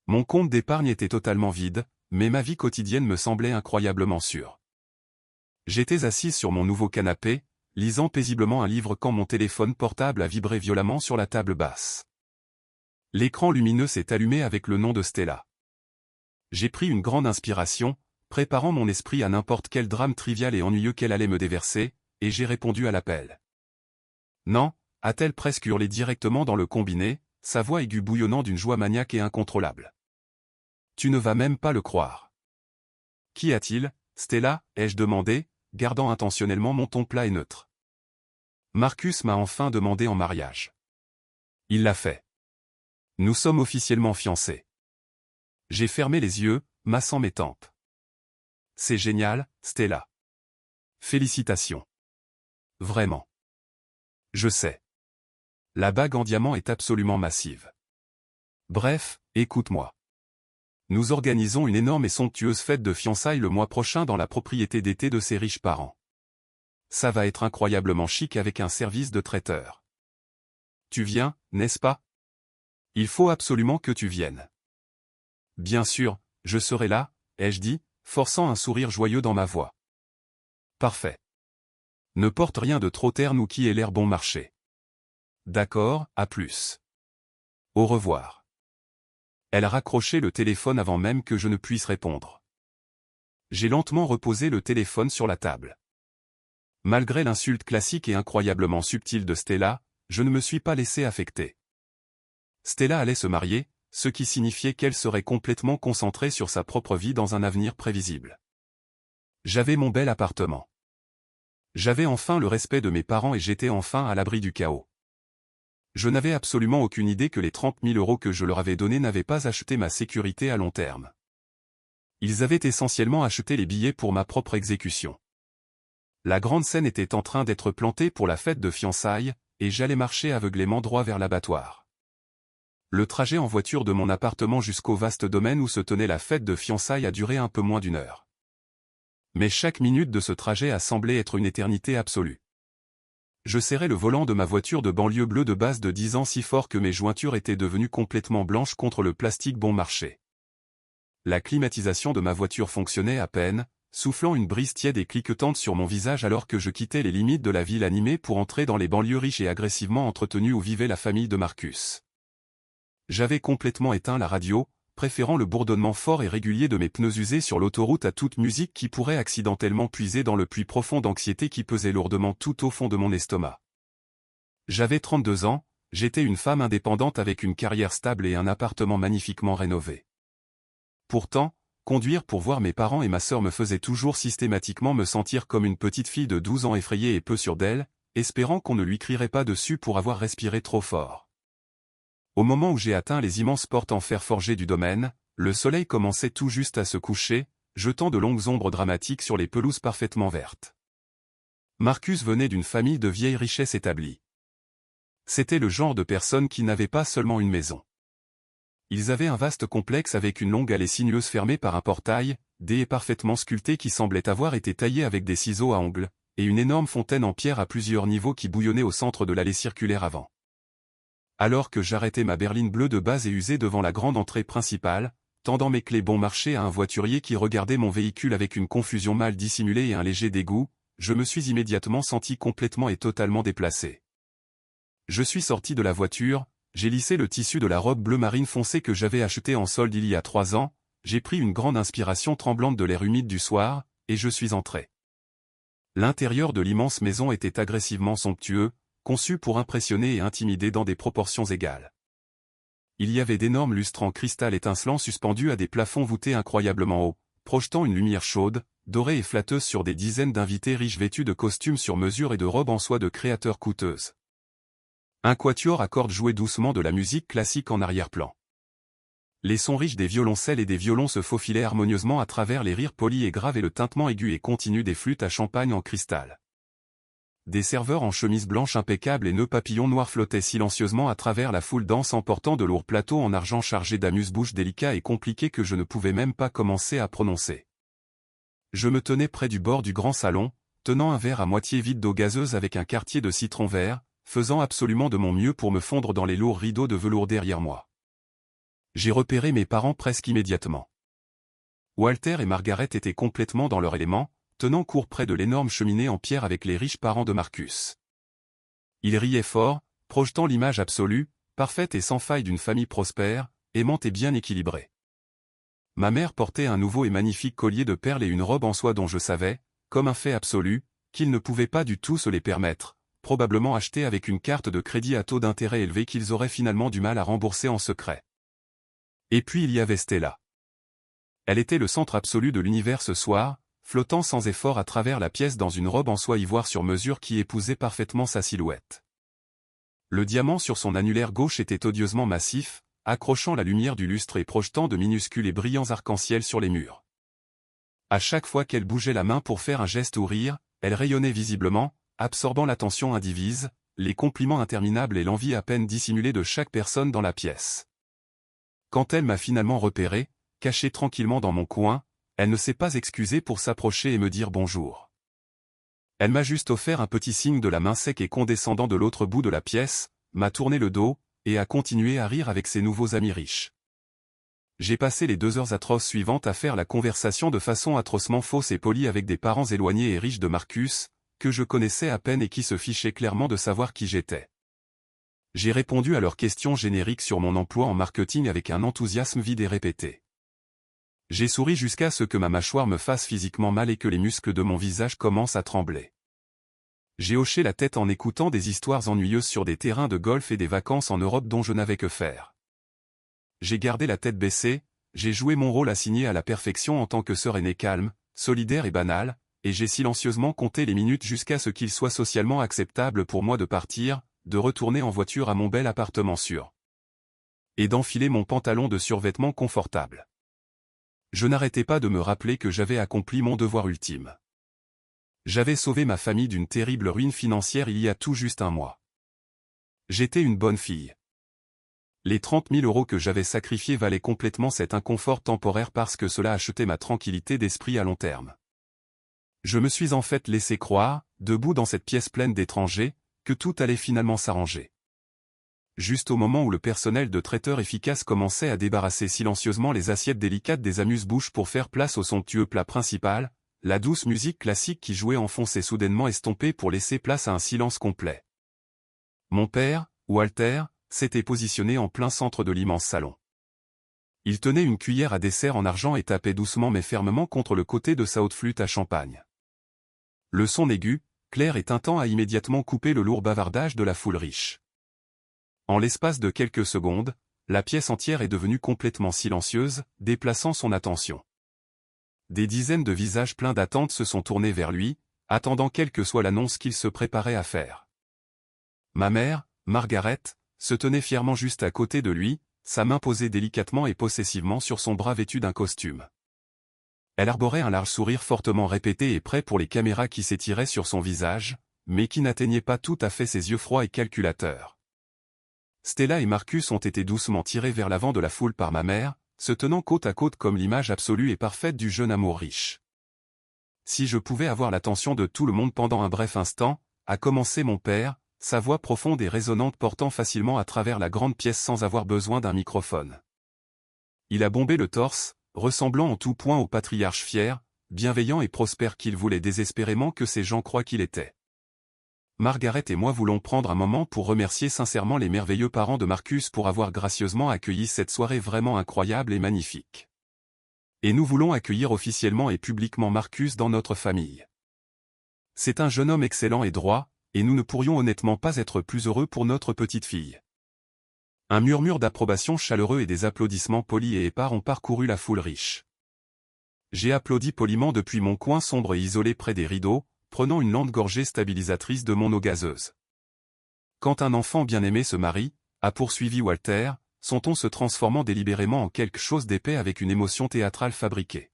Mon compte d'épargne était totalement vide, mais ma vie quotidienne me semblait incroyablement sûre. J'étais assise sur mon nouveau canapé, lisant paisiblement un livre quand mon téléphone portable a vibré violemment sur la table basse. L'écran lumineux s'est allumé avec le nom de Stella. J'ai pris une grande inspiration, préparant mon esprit à n'importe quel drame trivial et ennuyeux qu'elle allait me déverser, et j'ai répondu à l'appel. Non, a-t-elle presque hurlé directement dans le combiné, sa voix aiguë bouillonnant d'une joie maniaque et incontrôlable. Tu ne vas même pas le croire. Qu'y a-t-il, Stella, ai-je demandé, gardant intentionnellement mon ton plat et neutre. Marcus m'a enfin demandé en mariage. Il l'a fait. Nous sommes officiellement fiancés. J'ai fermé les yeux, massant mes tempes. C'est génial, Stella. Félicitations. Vraiment. Je sais. La bague en diamant est absolument massive. Bref, écoute-moi. Nous organisons une énorme et somptueuse fête de fiançailles le mois prochain dans la propriété d'été de ses riches parents. Ça va être incroyablement chic avec un service de traiteur. Tu viens, n'est-ce pas? Il faut absolument que tu viennes. Bien sûr, je serai là, ai-je dit, forçant un sourire joyeux dans ma voix. Parfait. Ne porte rien de trop terne ou qui ait l'air bon marché. D'accord, à plus. Au revoir. Elle a raccroché le téléphone avant même que je ne puisse répondre. J'ai lentement reposé le téléphone sur la table. Malgré l'insulte classique et incroyablement subtile de Stella, je ne me suis pas laissé affecter. Stella allait se marier, ce qui signifiait qu'elle serait complètement concentrée sur sa propre vie dans un avenir prévisible. J'avais mon bel appartement. J'avais enfin le respect de mes parents et j'étais enfin à l'abri du chaos. Je n'avais absolument aucune idée que les 30 000 € que je leur avais donnés n'avaient pas acheté ma sécurité à long terme. Ils avaient essentiellement acheté les billets pour ma propre exécution. La grande scène était en train d'être plantée pour la fête de fiançailles, et j'allais marcher aveuglément droit vers l'abattoir. Le trajet en voiture de mon appartement jusqu'au vaste domaine où se tenait la fête de fiançailles a duré un peu moins d'1 heure. Mais chaque minute de ce trajet a semblé être une éternité absolue. Je serrais le volant de ma voiture de banlieue bleue de base de 10 ans si fort que mes jointures étaient devenues complètement blanches contre le plastique bon marché. La climatisation de ma voiture fonctionnait à peine, soufflant une brise tiède et cliquetante sur mon visage alors que je quittais les limites de la ville animée pour entrer dans les banlieues riches et agressivement entretenues où vivait la famille de Marcus. J'avais complètement éteint la radio, préférant le bourdonnement fort et régulier de mes pneus usés sur l'autoroute à toute musique qui pourrait accidentellement puiser dans le puits profond d'anxiété qui pesait lourdement tout au fond de mon estomac. J'avais 32 ans, j'étais une femme indépendante avec une carrière stable et un appartement magnifiquement rénové. Pourtant, conduire pour voir mes parents et ma sœur me faisait toujours systématiquement me sentir comme une petite fille de 12 ans effrayée et peu sûre d'elle, espérant qu'on ne lui crierait pas dessus pour avoir respiré trop fort. Au moment où j'ai atteint les immenses portes en fer forgé du domaine, le soleil commençait tout juste à se coucher, jetant de longues ombres dramatiques sur les pelouses parfaitement vertes. Marcus venait d'une famille de vieille richesse établie. C'était le genre de personnes qui n'avaient pas seulement une maison. Ils avaient un vaste complexe avec une longue allée sinueuse fermée par un portail, des haies parfaitement sculptées qui semblaient avoir été taillées avec des ciseaux à ongles, et une énorme fontaine en pierre à plusieurs niveaux qui bouillonnait au centre de l'allée circulaire avant. Alors que j'arrêtais ma berline bleue de base et usée devant la grande entrée principale, tendant mes clés bon marché à un voiturier qui regardait mon véhicule avec une confusion mal dissimulée et un léger dégoût, je me suis immédiatement senti complètement et totalement déplacé. Je suis sorti de la voiture, j'ai lissé le tissu de la robe bleu marine foncée que j'avais achetée en solde il y a 3 ans, j'ai pris une grande inspiration tremblante de l'air humide du soir, et je suis entré. L'intérieur de l'immense maison était agressivement somptueux, conçu pour impressionner et intimider dans des proportions égales. Il y avait d'énormes lustres en cristal étincelant suspendus à des plafonds voûtés incroyablement hauts, projetant une lumière chaude, dorée et flatteuse sur des dizaines d'invités riches vêtus de costumes sur mesure et de robes en soie de créateurs coûteuses. Un quatuor à cordes jouait doucement de la musique classique en arrière-plan. Les sons riches des violoncelles et des violons se faufilaient harmonieusement à travers les rires polis et graves et le tintement aigu et continu des flûtes à champagne en cristal. Des serveurs en chemise blanche impeccable et nœuds papillons noirs flottaient silencieusement à travers la foule dense en portant de lourds plateaux en argent chargés d'amuse-bouches délicats et compliqués que je ne pouvais même pas commencer à prononcer. Je me tenais près du bord du grand salon, tenant un verre à moitié vide d'eau gazeuse avec un quartier de citron vert, faisant absolument de mon mieux pour me fondre dans les lourds rideaux de velours derrière moi. J'ai repéré mes parents presque immédiatement. Walter et Margaret étaient complètement dans leur élément, tenant court près de l'énorme cheminée en pierre avec les riches parents de Marcus. Ils riaient fort, projetant l'image absolue, parfaite et sans faille d'une famille prospère, aimante et bien équilibrée. Ma mère portait un nouveau et magnifique collier de perles et une robe en soie dont je savais, comme un fait absolu, qu'ils ne pouvaient pas du tout se les permettre, probablement achetée avec une carte de crédit à taux d'intérêt élevé qu'ils auraient finalement du mal à rembourser en secret. Et puis il y avait Stella. Elle était le centre absolu de l'univers ce soir, flottant sans effort à travers la pièce dans une robe en soie ivoire sur mesure qui épousait parfaitement sa silhouette. Le diamant sur son annulaire gauche était odieusement massif, accrochant la lumière du lustre et projetant de minuscules et brillants arcs-en-ciel sur les murs. À chaque fois qu'elle bougeait la main pour faire un geste ou rire, elle rayonnait visiblement, absorbant l'attention indivise, les compliments interminables et l'envie à peine dissimulée de chaque personne dans la pièce. Quand elle m'a finalement repéré, caché tranquillement dans mon coin, elle ne s'est pas excusée pour s'approcher et me dire bonjour. Elle m'a juste offert un petit signe de la main sec et condescendant de l'autre bout de la pièce, m'a tourné le dos, et a continué à rire avec ses nouveaux amis riches. J'ai passé les 2 heures atroces suivantes à faire la conversation de façon atrocement fausse et polie avec des parents éloignés et riches de Marcus, que je connaissais à peine et qui se fichaient clairement de savoir qui j'étais. J'ai répondu à leurs questions génériques sur mon emploi en marketing avec un enthousiasme vide et répété. J'ai souri jusqu'à ce que ma mâchoire me fasse physiquement mal et que les muscles de mon visage commencent à trembler. J'ai hoché la tête en écoutant des histoires ennuyeuses sur des terrains de golf et des vacances en Europe dont je n'avais que faire. J'ai gardé la tête baissée, j'ai joué mon rôle assigné à la perfection en tant que sœur aînée calme, solidaire et banale, et j'ai silencieusement compté les minutes jusqu'à ce qu'il soit socialement acceptable pour moi de partir, de retourner en voiture à mon bel appartement sûr. Et d'enfiler mon pantalon de survêtement confortable. Je n'arrêtais pas de me rappeler que j'avais accompli mon devoir ultime. J'avais sauvé ma famille d'une terrible ruine financière il y a tout juste un mois. J'étais une bonne fille. Les 30 000 € que j'avais sacrifiés valaient complètement cet inconfort temporaire parce que cela achetait ma tranquillité d'esprit à long terme. Je me suis en fait laissé croire, debout dans cette pièce pleine d'étrangers, que tout allait finalement s'arranger. Juste au moment où le personnel de traiteur efficace commençait à débarrasser silencieusement les assiettes délicates des amuse-bouches pour faire place au somptueux plat principal, la douce musique classique qui jouait en fond s'est soudainement estompée pour laisser place à un silence complet. Mon père, Walter, s'était positionné en plein centre de l'immense salon. Il tenait une cuillère à dessert en argent et tapait doucement mais fermement contre le côté de sa haute flûte à champagne. Le son aigu, clair et tintant a immédiatement coupé le lourd bavardage de la foule riche. En l'espace de quelques secondes, la pièce entière est devenue complètement silencieuse, déplaçant son attention. Des dizaines de visages pleins d'attente se sont tournés vers lui, attendant quelle que soit l'annonce qu'il se préparait à faire. Ma mère, Margaret, se tenait fièrement juste à côté de lui, sa main posée délicatement et possessivement sur son bras vêtu d'un costume. Elle arborait un large sourire fortement répété et prêt pour les caméras qui s'étiraient sur son visage, mais qui n'atteignaient pas tout à fait ses yeux froids et calculateurs. Stella et Marcus ont été doucement tirés vers l'avant de la foule par ma mère, se tenant côte à côte comme l'image absolue et parfaite du jeune amour riche. Si je pouvais avoir l'attention de tout le monde pendant un bref instant, a commencé mon père, sa voix profonde et résonnante portant facilement à travers la grande pièce sans avoir besoin d'un microphone. Il a bombé le torse, ressemblant en tout point au patriarche fier, bienveillant et prospère qu'il voulait désespérément que ces gens croient qu'il était. Margaret et moi voulons prendre un moment pour remercier sincèrement les merveilleux parents de Marcus pour avoir gracieusement accueilli cette soirée vraiment incroyable et magnifique. Et nous voulons accueillir officiellement et publiquement Marcus dans notre famille. C'est un jeune homme excellent et droit, et nous ne pourrions honnêtement pas être plus heureux pour notre petite fille. Un murmure d'approbation chaleureux et des applaudissements polis et épars ont parcouru la foule riche. J'ai applaudi poliment depuis mon coin sombre et isolé près des rideaux, prenant une lente gorgée stabilisatrice de mon eau gazeuse. Quand un enfant bien-aimé se marie, a poursuivi Walter, son ton se transformant délibérément en quelque chose d'épais avec une émotion théâtrale fabriquée.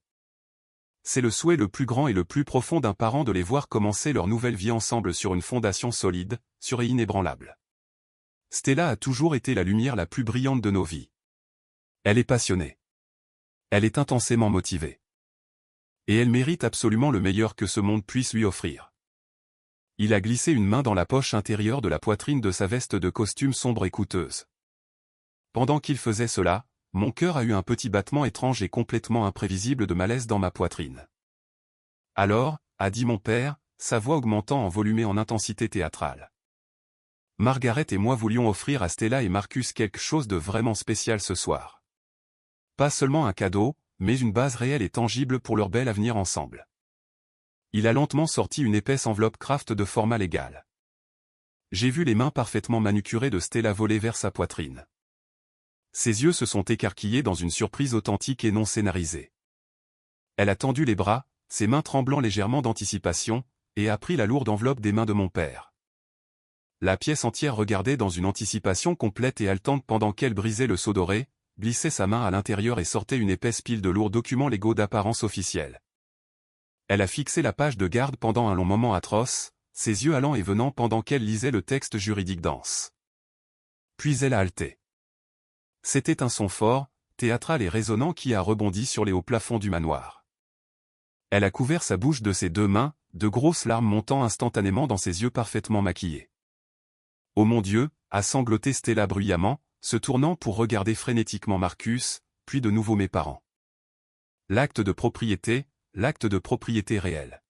C'est le souhait le plus grand et le plus profond d'un parent de les voir commencer leur nouvelle vie ensemble sur une fondation solide, sûre et inébranlable. Stella a toujours été la lumière la plus brillante de nos vies. Elle est passionnée. Elle est intensément motivée. Et elle mérite absolument le meilleur que ce monde puisse lui offrir. Il a glissé une main dans la poche intérieure de la poitrine de sa veste de costume sombre et coûteuse. Pendant qu'il faisait cela, mon cœur a eu un petit battement étrange et complètement imprévisible de malaise dans ma poitrine. Alors, a dit mon père, sa voix augmentant en volume et en intensité théâtrale. Margaret et moi voulions offrir à Stella et Marcus quelque chose de vraiment spécial ce soir. Pas seulement un cadeau, mais une base réelle et tangible pour leur bel avenir ensemble. Il a lentement sorti une épaisse enveloppe Kraft de format légal. J'ai vu les mains parfaitement manucurées de Stella voler vers sa poitrine. Ses yeux se sont écarquillés dans une surprise authentique et non scénarisée. Elle a tendu les bras, ses mains tremblant légèrement d'anticipation, et a pris la lourde enveloppe des mains de mon père. La pièce entière regardait dans une anticipation complète et haletante pendant qu'elle brisait le seau doré, glissait sa main à l'intérieur et sortait une épaisse pile de lourds documents légaux d'apparence officielle. Elle a fixé la page de garde pendant un long moment atroce, ses yeux allant et venant pendant qu'elle lisait le texte juridique dense. Puis elle a haleté. C'était un son fort, théâtral et résonnant qui a rebondi sur les hauts plafonds du manoir. Elle a couvert sa bouche de ses deux mains, de grosses larmes montant instantanément dans ses yeux parfaitement maquillés. « Oh mon Dieu !» a sangloté Stella bruyamment, se tournant pour regarder frénétiquement Marcus, puis de nouveau mes parents. L'acte de propriété réel.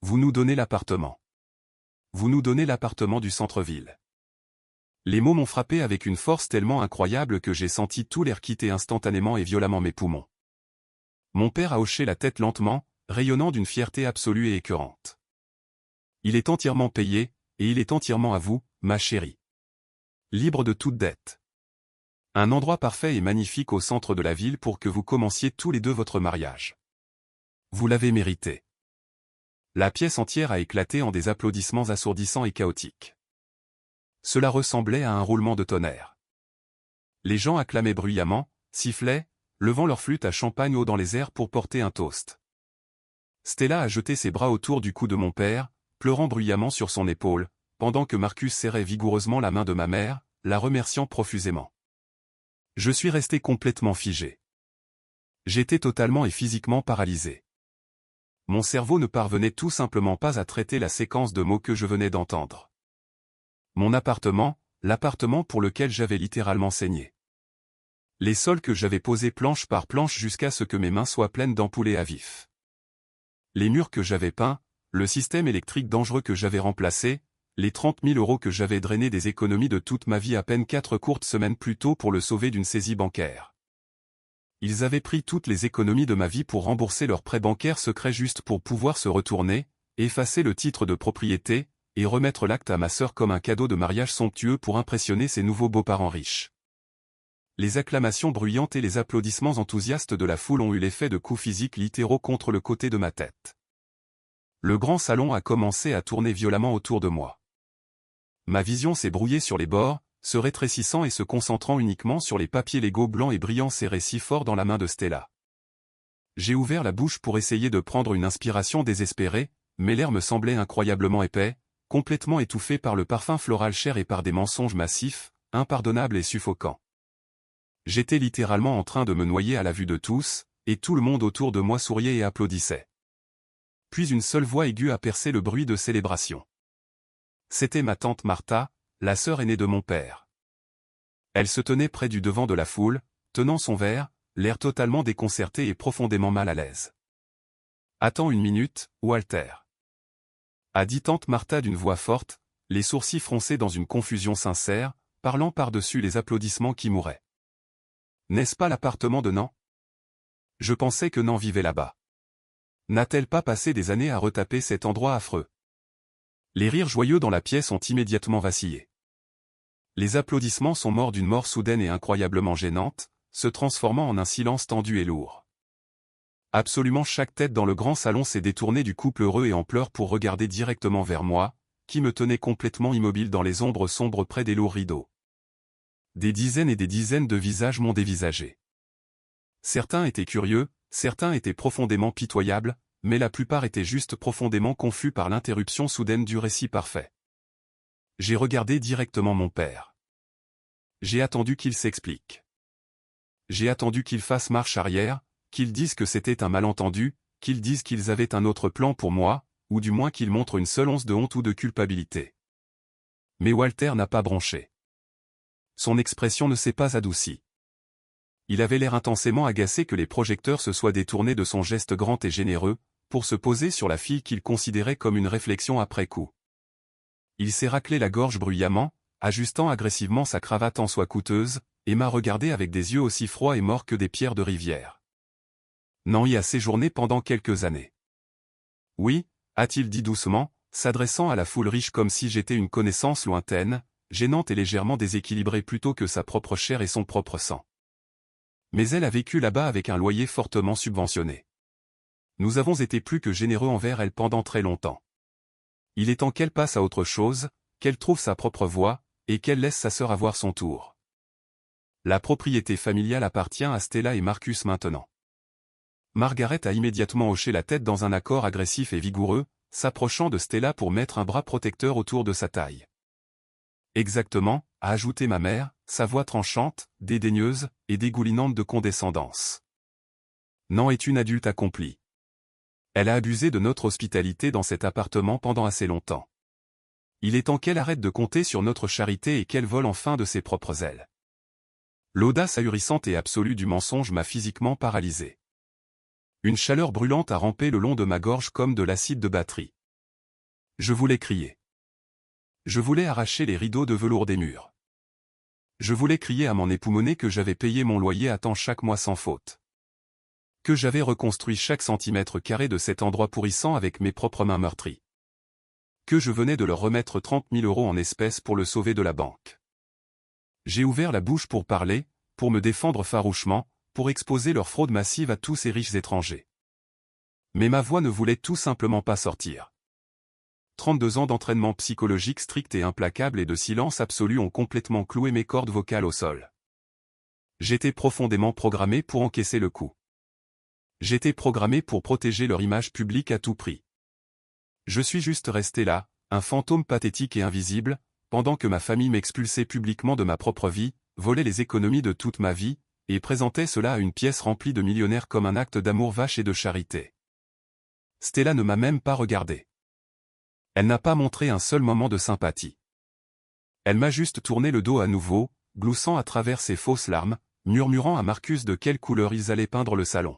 Vous nous donnez l'appartement. Vous nous donnez l'appartement du centre-ville. Les mots m'ont frappé avec une force tellement incroyable que j'ai senti tout l'air quitter instantanément et violemment mes poumons. Mon père a hoché la tête lentement, rayonnant d'une fierté absolue et écœurante. Il est entièrement payé, et il est entièrement à vous, ma chérie. Libre de toute dette. Un endroit parfait et magnifique au centre de la ville pour que vous commenciez tous les deux votre mariage. Vous l'avez mérité. La pièce entière a éclaté en des applaudissements assourdissants et chaotiques. Cela ressemblait à un roulement de tonnerre. Les gens acclamaient bruyamment, sifflaient, levant leur flûte à champagne haut dans les airs pour porter un toast. Stella a jeté ses bras autour du cou de mon père, pleurant bruyamment sur son épaule, pendant que Marcus serrait vigoureusement la main de ma mère, la remerciant profusément. Je suis resté complètement figé. J'étais totalement et physiquement paralysé. Mon cerveau ne parvenait tout simplement pas à traiter la séquence de mots que je venais d'entendre. Mon appartement, l'appartement pour lequel j'avais littéralement saigné. Les sols que j'avais posés planche par planche jusqu'à ce que mes mains soient pleines d'ampoulés à vif. Les murs que j'avais peints, le système électrique dangereux que j'avais remplacé, les 30 000 € que j'avais drainés des économies de toute ma vie à peine 4 courtes semaines plus tôt pour le sauver d'une saisie bancaire. Ils avaient pris toutes les économies de ma vie pour rembourser leur prêt bancaire secret juste pour pouvoir se retourner, effacer le titre de propriété, et remettre l'acte à ma sœur comme un cadeau de mariage somptueux pour impressionner ses nouveaux beaux-parents riches. Les acclamations bruyantes et les applaudissements enthousiastes de la foule ont eu l'effet de coups physiques littéraux contre le côté de ma tête. Le grand salon a commencé à tourner violemment autour de moi. Ma vision s'est brouillée sur les bords, se rétrécissant et se concentrant uniquement sur les papiers légaux blancs et brillants serrés si fort dans la main de Stella. J'ai ouvert la bouche pour essayer de prendre une inspiration désespérée, mais l'air me semblait incroyablement épais, complètement étouffé par le parfum floral cher et par des mensonges massifs, impardonnables et suffocants. J'étais littéralement en train de me noyer à la vue de tous, et tout le monde autour de moi souriait et applaudissait. Puis une seule voix aiguë a percé le bruit de célébration. C'était ma tante Martha, la sœur aînée de mon père. Elle se tenait près du devant de la foule, tenant son verre, l'air totalement déconcerté et profondément mal à l'aise. « Attends une minute, Walter. » a dit tante Martha d'une voix forte, les sourcils froncés dans une confusion sincère, parlant par-dessus les applaudissements qui mouraient. « N'est-ce pas l'appartement de Nan? Je pensais que Nan vivait là-bas. N'a-t-elle pas passé des années à retaper cet endroit affreux? » Les rires joyeux dans la pièce ont immédiatement vacillé. Les applaudissements sont morts d'une mort soudaine et incroyablement gênante, se transformant en un silence tendu et lourd. Absolument chaque tête dans le grand salon s'est détournée du couple heureux et en pleurs pour regarder directement vers moi, qui me tenais complètement immobile dans les ombres sombres près des lourds rideaux. Des dizaines et des dizaines de visages m'ont dévisagé. Certains étaient curieux, certains étaient profondément pitoyables, mais la plupart étaient juste profondément confus par l'interruption soudaine du récit parfait. J'ai regardé directement mon père. J'ai attendu qu'il s'explique. J'ai attendu qu'il fasse marche arrière, qu'ils disent que c'était un malentendu, qu'ils disent qu'ils avaient un autre plan pour moi, ou du moins qu'ils montrent une seule once de honte ou de culpabilité. Mais Walter n'a pas bronché. Son expression ne s'est pas adoucie. Il avait l'air intensément agacé que les projecteurs se soient détournés de son geste grand et généreux, pour se poser sur la fille qu'il considérait comme une réflexion après coup. Il s'est raclé la gorge bruyamment, ajustant agressivement sa cravate en soie coûteuse, et m'a regardé avec des yeux aussi froids et morts que des pierres de rivière. Nan y a séjourné pendant quelques années. Oui, a-t-il dit doucement, s'adressant à la foule riche comme si j'étais une connaissance lointaine, gênante et légèrement déséquilibrée plutôt que sa propre chair et son propre sang. Mais elle a vécu là-bas avec un loyer fortement subventionné. Nous avons été plus que généreux envers elle pendant très longtemps. Il est temps qu'elle passe à autre chose, qu'elle trouve sa propre voie, et qu'elle laisse sa sœur avoir son tour. La propriété familiale appartient à Stella et Marcus maintenant. Margaret a immédiatement hoché la tête dans un accord agressif et vigoureux, s'approchant de Stella pour mettre un bras protecteur autour de sa taille. Exactement, a ajouté ma mère, sa voix tranchante, dédaigneuse, et dégoulinante de condescendance. Nan est une adulte accomplie. Elle a abusé de notre hospitalité dans cet appartement pendant assez longtemps. Il est temps qu'elle arrête de compter sur notre charité et qu'elle vole enfin de ses propres ailes. L'audace ahurissante et absolue du mensonge m'a physiquement paralysé. Une chaleur brûlante a rampé le long de ma gorge comme de l'acide de batterie. Je voulais crier. Je voulais arracher les rideaux de velours des murs. Je voulais crier à mon époux Monet que j'avais payé mon loyer à temps chaque mois sans faute. Que j'avais reconstruit chaque centimètre carré de cet endroit pourrissant avec mes propres mains meurtries. Que je venais de leur remettre 30 000 € en espèces pour le sauver de la banque. J'ai ouvert la bouche pour parler, pour me défendre farouchement, pour exposer leur fraude massive à tous ces riches étrangers. Mais ma voix ne voulait tout simplement pas sortir. 32 ans d'entraînement psychologique strict et implacable et de silence absolu ont complètement cloué mes cordes vocales au sol. J'étais profondément programmé pour encaisser le coup. J'étais programmé pour protéger leur image publique à tout prix. Je suis juste resté là, un fantôme pathétique et invisible, pendant que ma famille m'expulsait publiquement de ma propre vie, volait les économies de toute ma vie, et présentait cela à une pièce remplie de millionnaires comme un acte d'amour vache et de charité. Stella ne m'a même pas regardé. Elle n'a pas montré un seul moment de sympathie. Elle m'a juste tourné le dos à nouveau, gloussant à travers ses fausses larmes, murmurant à Marcus de quelle couleur ils allaient peindre le salon.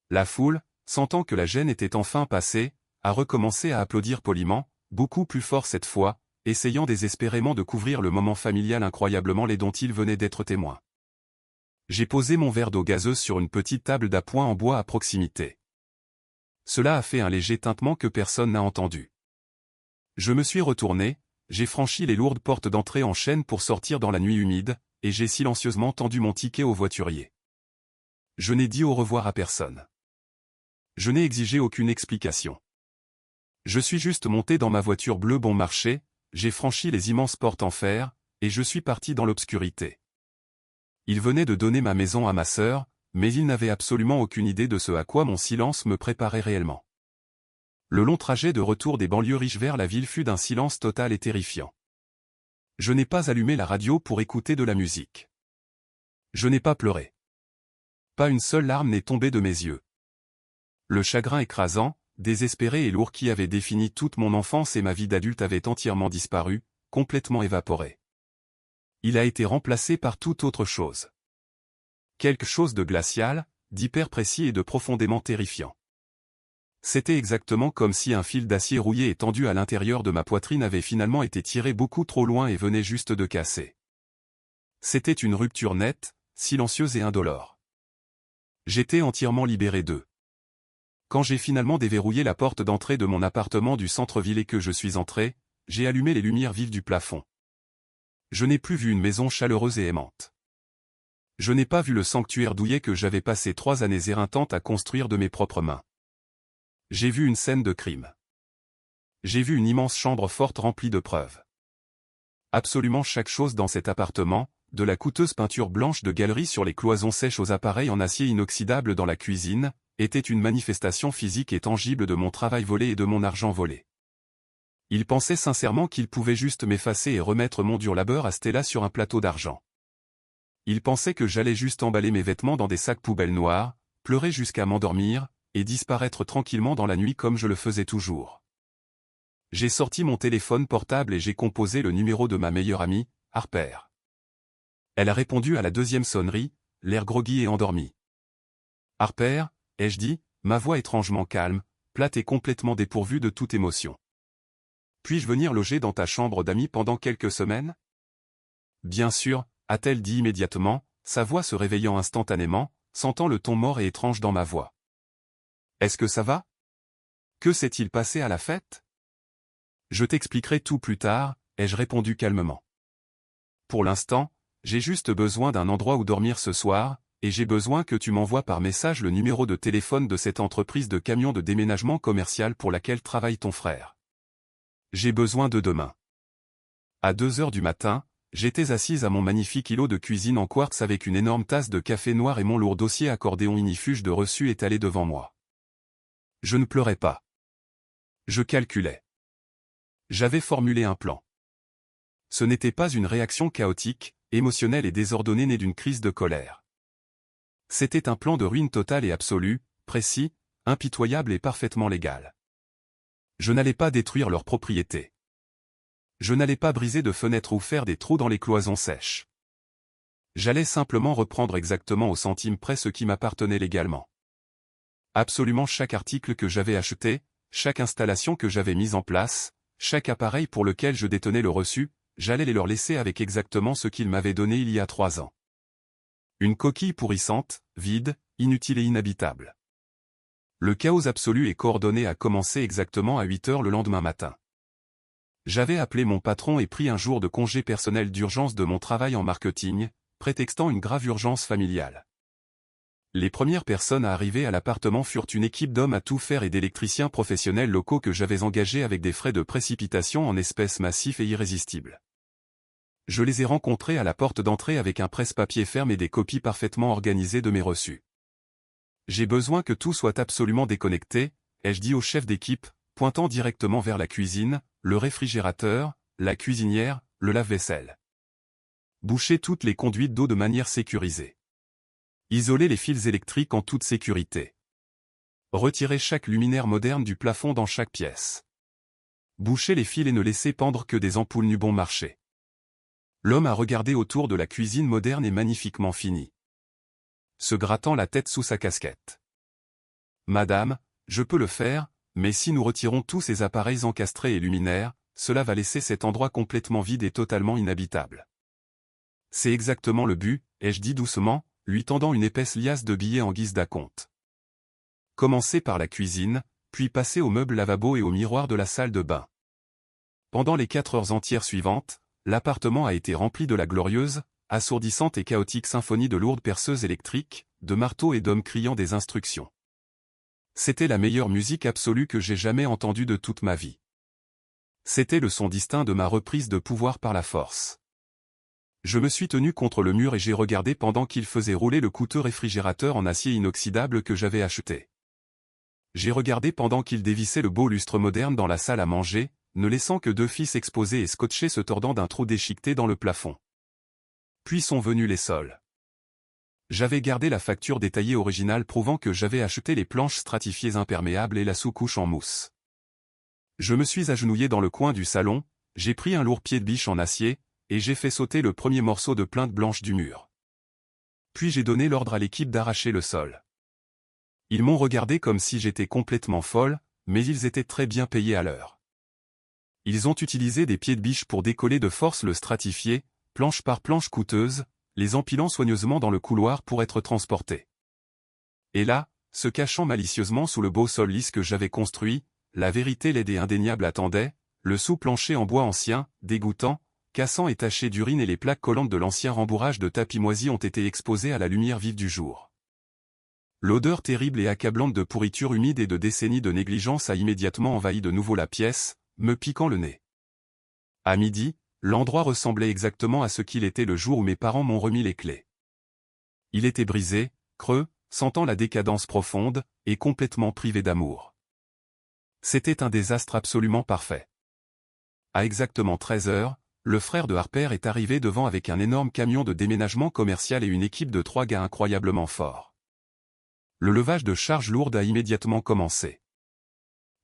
La foule, sentant que la gêne était enfin passée, a recommencé à applaudir poliment, beaucoup plus fort cette fois, essayant désespérément de couvrir le moment familial incroyablement laid dont ils venaient d'être témoins. J'ai posé mon verre d'eau gazeuse sur une petite table d'appoint en bois à proximité. Cela a fait un léger tintement que personne n'a entendu. Je me suis retourné, j'ai franchi les lourdes portes d'entrée en chaîne pour sortir dans la nuit humide, et j'ai silencieusement tendu mon ticket au voiturier. Je n'ai dit au revoir à personne. Je n'ai exigé aucune explication. Je suis juste monté dans ma voiture bleue bon marché, j'ai franchi les immenses portes en fer, et je suis parti dans l'obscurité. Il venait de donner ma maison à ma sœur, mais il n'avait absolument aucune idée de ce à quoi mon silence me préparait réellement. Le long trajet de retour des banlieues riches vers la ville fut d'un silence total et terrifiant. Je n'ai pas allumé la radio pour écouter de la musique. Je n'ai pas pleuré. Pas une seule larme n'est tombée de mes yeux. Le chagrin écrasant, désespéré et lourd qui avait défini toute mon enfance et ma vie d'adulte avait entièrement disparu, complètement évaporé. Il a été remplacé par toute autre chose. Quelque chose de glacial, d'hyper précis et de profondément terrifiant. C'était exactement comme si un fil d'acier rouillé et tendu à l'intérieur de ma poitrine avait finalement été tiré beaucoup trop loin et venait juste de casser. C'était une rupture nette, silencieuse et indolore. J'étais entièrement libéré d'eux. Quand j'ai finalement déverrouillé la porte d'entrée de mon appartement du centre-ville et que je suis entré, j'ai allumé les lumières vives du plafond. Je n'ai plus vu une maison chaleureuse et aimante. Je n'ai pas vu le sanctuaire douillet que j'avais passé 3 années éreintantes à construire de mes propres mains. J'ai vu une scène de crime. J'ai vu une immense chambre forte remplie de preuves. Absolument chaque chose dans cet appartement, de la coûteuse peinture blanche de galerie sur les cloisons sèches aux appareils en acier inoxydable dans la cuisine, était une manifestation physique et tangible de mon travail volé et de mon argent volé. Il pensait sincèrement qu'il pouvait juste m'effacer et remettre mon dur labeur à Stella sur un plateau d'argent. Il pensait que j'allais juste emballer mes vêtements dans des sacs poubelles noirs, pleurer jusqu'à m'endormir, et disparaître tranquillement dans la nuit comme je le faisais toujours. J'ai sorti mon téléphone portable et j'ai composé le numéro de ma meilleure amie, Harper. Elle a répondu à la 2e sonnerie, l'air groggy et endormi. « Harper » ai-je dit, ma voix étrangement calme, plate et complètement dépourvue de toute émotion. « Puis-je venir loger dans ta chambre d'amis pendant quelques semaines ?»« Bien sûr » a-t-elle dit immédiatement, sa voix se réveillant instantanément, sentant le ton mort et étrange dans ma voix. « Est-ce que ça va? Que s'est-il passé à la fête ?» Je t'expliquerai tout plus tard, ai-je répondu calmement. Pour l'instant, j'ai juste besoin d'un endroit où dormir ce soir, et j'ai besoin que tu m'envoies par message le numéro de téléphone de cette entreprise de camions de déménagement commercial pour laquelle travaille ton frère. J'ai besoin de demain. À 2 heures du matin, j'étais assise à mon magnifique îlot de cuisine en quartz avec une énorme tasse de café noir et mon lourd dossier accordéon inifuge de reçu étalé devant moi. Je ne pleurais pas. Je calculais. J'avais formulé un plan. Ce n'était pas une réaction chaotique, émotionnelle et désordonnée née d'une crise de colère. C'était un plan de ruine totale et absolue, précis, impitoyable et parfaitement légal. Je n'allais pas détruire leur propriété. Je n'allais pas briser de fenêtres ou faire des trous dans les cloisons sèches. J'allais simplement reprendre exactement au centime près ce qui m'appartenait légalement. Absolument chaque article que j'avais acheté, chaque installation que j'avais mise en place, chaque appareil pour lequel je détenais le reçu, j'allais les leur laisser avec exactement ce qu'ils m'avaient donné il y a 3 ans. Une coquille pourrissante, vide, inutile et inhabitable. Le chaos absolu et coordonné a commencé exactement à 8 heures le lendemain matin. J'avais appelé mon patron et pris un jour de congé personnel d'urgence de mon travail en marketing, prétextant une grave urgence familiale. Les premières personnes à arriver à l'appartement furent une équipe d'hommes à tout faire et d'électriciens professionnels locaux que j'avais engagés avec des frais de précipitation en espèces massifs et irrésistibles. Je les ai rencontrés à la porte d'entrée avec un presse-papier ferme et des copies parfaitement organisées de mes reçus. J'ai besoin que tout soit absolument déconnecté, ai-je dit au chef d'équipe, pointant directement vers la cuisine, le réfrigérateur, la cuisinière, le lave-vaisselle. Boucher toutes les conduites d'eau de manière sécurisée. Isoler les fils électriques en toute sécurité. Retirer chaque luminaire moderne du plafond dans chaque pièce. Boucher les fils et ne laisser pendre que des ampoules nu bon marché. L'homme a regardé autour de la cuisine moderne et magnifiquement finie, se grattant la tête sous sa casquette. Madame, je peux le faire, mais si nous retirons tous ces appareils encastrés et luminaires, cela va laisser cet endroit complètement vide et totalement inhabitable. C'est exactement le but, ai-je dit doucement, lui tendant une épaisse liasse de billets en guise d'acompte. Commencez par la cuisine, puis passez aux meubles lavabo et au miroir de la salle de bain. Pendant les 4 heures entières suivantes, l'appartement a été rempli de la glorieuse, assourdissante et chaotique symphonie de lourdes perceuses électriques, de marteaux et d'hommes criant des instructions. C'était la meilleure musique absolue que j'ai jamais entendue de toute ma vie. C'était le son distinct de ma reprise de pouvoir par la force. Je me suis tenu contre le mur et j'ai regardé pendant qu'il faisait rouler le coûteux réfrigérateur en acier inoxydable que j'avais acheté. J'ai regardé pendant qu'il dévissait le beau lustre moderne dans la salle à manger, ne laissant que 2 fils exposés et scotchés se tordant d'un trou déchiqueté dans le plafond. Puis sont venus les sols. J'avais gardé la facture détaillée originale prouvant que j'avais acheté les planches stratifiées imperméables et la sous-couche en mousse. Je me suis agenouillé dans le coin du salon, j'ai pris un lourd pied de biche en acier, et j'ai fait sauter le premier morceau de plainte blanche du mur. Puis j'ai donné l'ordre à l'équipe d'arracher le sol. Ils m'ont regardé comme si j'étais complètement folle, mais ils étaient très bien payés à l'heure. Ils ont utilisé des pieds de biche pour décoller de force le stratifié, planche par planche coûteuse, les empilant soigneusement dans le couloir pour être transportés. Et là, se cachant malicieusement sous le beau sol lisse que j'avais construit, la vérité laide et indéniable attendait, le sous-plancher en bois ancien, dégoûtant, cassant et taché d'urine et les plaques collantes de l'ancien rembourrage de tapis moisi ont été exposés à la lumière vive du jour. L'odeur terrible et accablante de pourriture humide et de décennies de négligence a immédiatement envahi de nouveau la pièce, me piquant le nez. À midi, l'endroit ressemblait exactement à ce qu'il était le jour où mes parents m'ont remis les clés. Il était brisé, creux, sentant la décadence profonde, et complètement privé d'amour. C'était un désastre absolument parfait. À exactement 13 heures, le frère de Harper est arrivé devant avec un énorme camion de déménagement commercial et une équipe de 3 gars incroyablement forts. Le levage de charges lourdes a immédiatement commencé.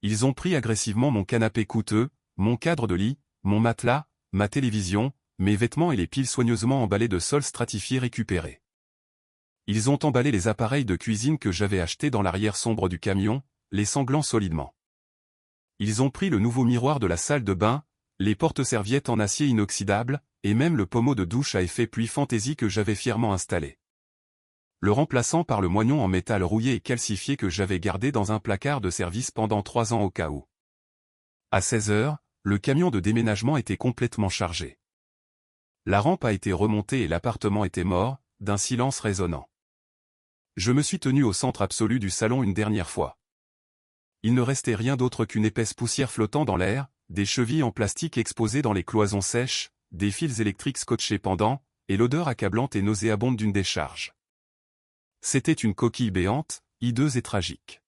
Ils ont pris agressivement mon canapé coûteux, mon cadre de lit, mon matelas, ma télévision, mes vêtements et les piles soigneusement emballées de sol stratifié récupérés. Ils ont emballé les appareils de cuisine que j'avais achetés dans l'arrière sombre du camion, les sanglant solidement. Ils ont pris le nouveau miroir de la salle de bain, les porte-serviettes en acier inoxydable, et même le pommeau de douche à effet pluie fantaisie que j'avais fièrement installé. Le remplaçant par le moignon en métal rouillé et calcifié que j'avais gardé dans un placard de service pendant 3 ans au cas où. À 16 heures, le camion de déménagement était complètement chargé. La rampe a été remontée et l'appartement était mort, d'un silence résonnant. Je me suis tenu au centre absolu du salon une dernière fois. Il ne restait rien d'autre qu'une épaisse poussière flottant dans l'air, des chevilles en plastique exposées dans les cloisons sèches, des fils électriques scotchés pendants, et l'odeur accablante et nauséabonde d'une décharge. C'était une coquille béante, hideuse et tragique.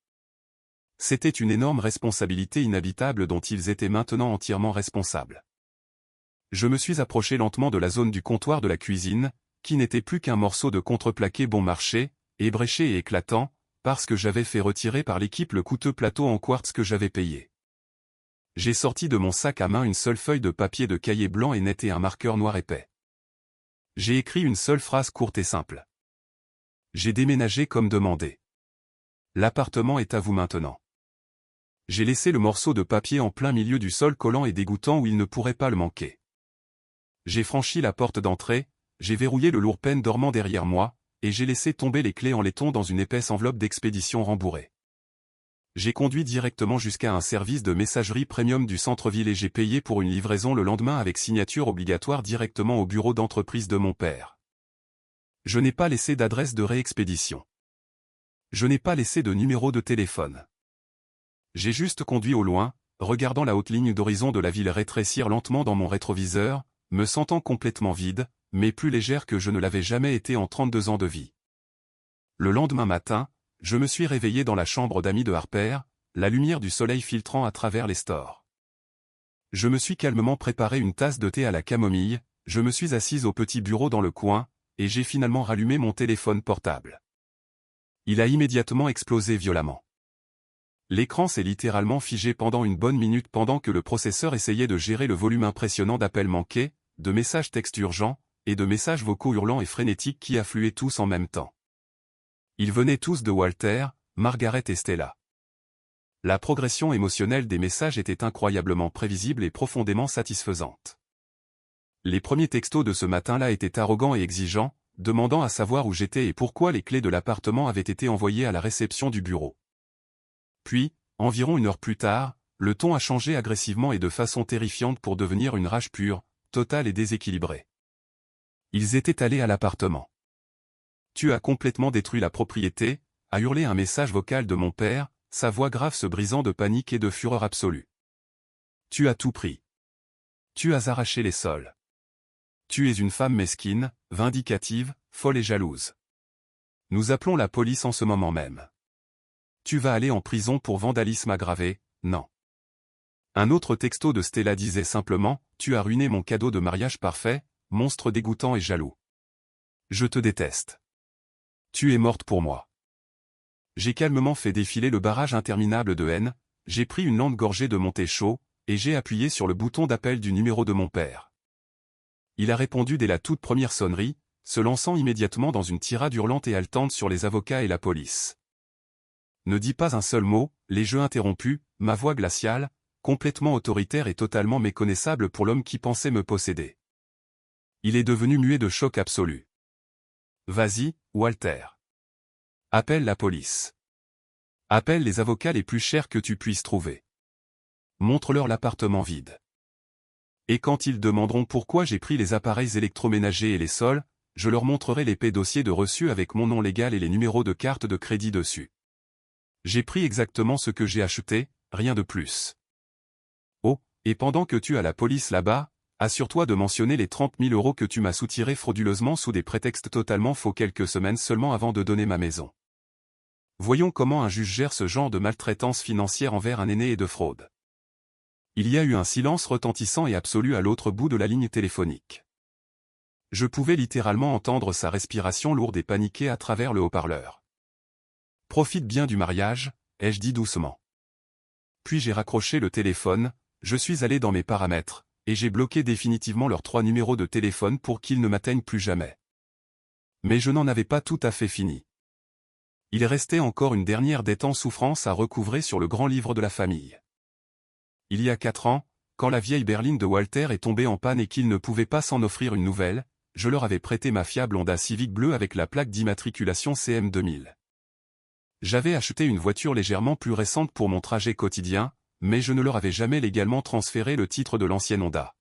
C'était une énorme responsabilité inhabitable dont ils étaient maintenant entièrement responsables. Je me suis approché lentement de la zone du comptoir de la cuisine, qui n'était plus qu'un morceau de contreplaqué bon marché, ébréché et éclatant, parce que j'avais fait retirer par l'équipe le coûteux plateau en quartz que j'avais payé. J'ai sorti de mon sac à main une seule feuille de papier de cahier blanc et net et un marqueur noir épais. J'ai écrit une seule phrase courte et simple. J'ai déménagé comme demandé. L'appartement est à vous maintenant. J'ai laissé le morceau de papier en plein milieu du sol collant et dégoûtant où il ne pourrait pas le manquer. J'ai franchi la porte d'entrée, j'ai verrouillé le lourd pêne dormant derrière moi, et j'ai laissé tomber les clés en laiton dans une épaisse enveloppe d'expédition rembourrée. J'ai conduit directement jusqu'à un service de messagerie premium du centre-ville et j'ai payé pour une livraison le lendemain avec signature obligatoire directement au bureau d'entreprise de mon père. Je n'ai pas laissé d'adresse de réexpédition. Je n'ai pas laissé de numéro de téléphone. J'ai juste conduit au loin, regardant la haute ligne d'horizon de la ville rétrécir lentement dans mon rétroviseur, me sentant complètement vide, mais plus légère que je ne l'avais jamais été en 32 ans de vie. Le lendemain matin, je me suis réveillé dans la chambre d'amis de Harper, la lumière du soleil filtrant à travers les stores. Je me suis calmement préparé une tasse de thé à la camomille, je me suis assise au petit bureau dans le coin, et j'ai finalement rallumé mon téléphone portable. Il a immédiatement explosé violemment. L'écran s'est littéralement figé pendant une bonne minute pendant que le processeur essayait de gérer le volume impressionnant d'appels manqués, de messages textes urgents, et de messages vocaux hurlants et frénétiques qui affluaient tous en même temps. Ils venaient tous de Walter, Margaret et Stella. La progression émotionnelle des messages était incroyablement prévisible et profondément satisfaisante. Les premiers textos de ce matin-là étaient arrogants et exigeants, demandant à savoir où j'étais et pourquoi les clés de l'appartement avaient été envoyées à la réception du bureau. Puis, environ une heure plus tard, le ton a changé agressivement et de façon terrifiante pour devenir une rage pure, totale et déséquilibrée. Ils étaient allés à l'appartement. Tu as complètement détruit la propriété, a hurlé un message vocal de mon père, sa voix grave se brisant de panique et de fureur absolue. Tu as tout pris. Tu as arraché les sols. Tu es une femme mesquine, vindicative, folle et jalouse. Nous appelons la police en ce moment même. Tu vas aller en prison pour vandalisme aggravé, non. Un autre texto de Stella disait simplement, tu as ruiné mon cadeau de mariage parfait, monstre dégoûtant et jaloux. Je te déteste. Tu es morte pour moi. J'ai calmement fait défiler le barrage interminable de haine, j'ai pris une lente gorgée de mon thé chaud, et j'ai appuyé sur le bouton d'appel du numéro de mon père. Il a répondu dès la toute première sonnerie, se lançant immédiatement dans une tirade hurlante et haletante sur les avocats et la police. Ne dis pas un seul mot, les jeux interrompus, ma voix glaciale, complètement autoritaire et totalement méconnaissable pour l'homme qui pensait me posséder. Il est devenu muet de choc absolu. Vas-y, Walter. Appelle la police. Appelle les avocats les plus chers que tu puisses trouver. Montre-leur l'appartement vide. Et quand ils demanderont pourquoi j'ai pris les appareils électroménagers et les sols, je leur montrerai l'épais dossier de reçu avec mon nom légal et les numéros de carte de crédit dessus. J'ai pris exactement ce que j'ai acheté, rien de plus. Oh, et pendant que tu as la police là-bas, assure-toi de mentionner les 30 000 € que tu m'as soutirés frauduleusement sous des prétextes totalement faux quelques semaines seulement avant de donner ma maison. Voyons comment un juge gère ce genre de maltraitance financière envers un aîné et de fraude. Il y a eu un silence retentissant et absolu à l'autre bout de la ligne téléphonique. Je pouvais littéralement entendre sa respiration lourde et paniquée à travers le haut-parleur. Profite bien du mariage, ai-je dit doucement. Puis j'ai raccroché le téléphone, je suis allé dans mes paramètres, et j'ai bloqué définitivement leurs 3 numéros de téléphone pour qu'ils ne m'atteignent plus jamais. Mais je n'en avais pas tout à fait fini. Il restait encore une dernière dette en souffrance à recouvrer sur le grand livre de la famille. Il y a 4 ans, quand la vieille berline de Walter est tombée en panne et qu'ils ne pouvaient pas s'en offrir une nouvelle, je leur avais prêté ma fiable Honda Civic bleue avec la plaque d'immatriculation CM2000. J'avais acheté une voiture légèrement plus récente pour mon trajet quotidien, mais je ne leur avais jamais légalement transféré le titre de l'ancienne Honda.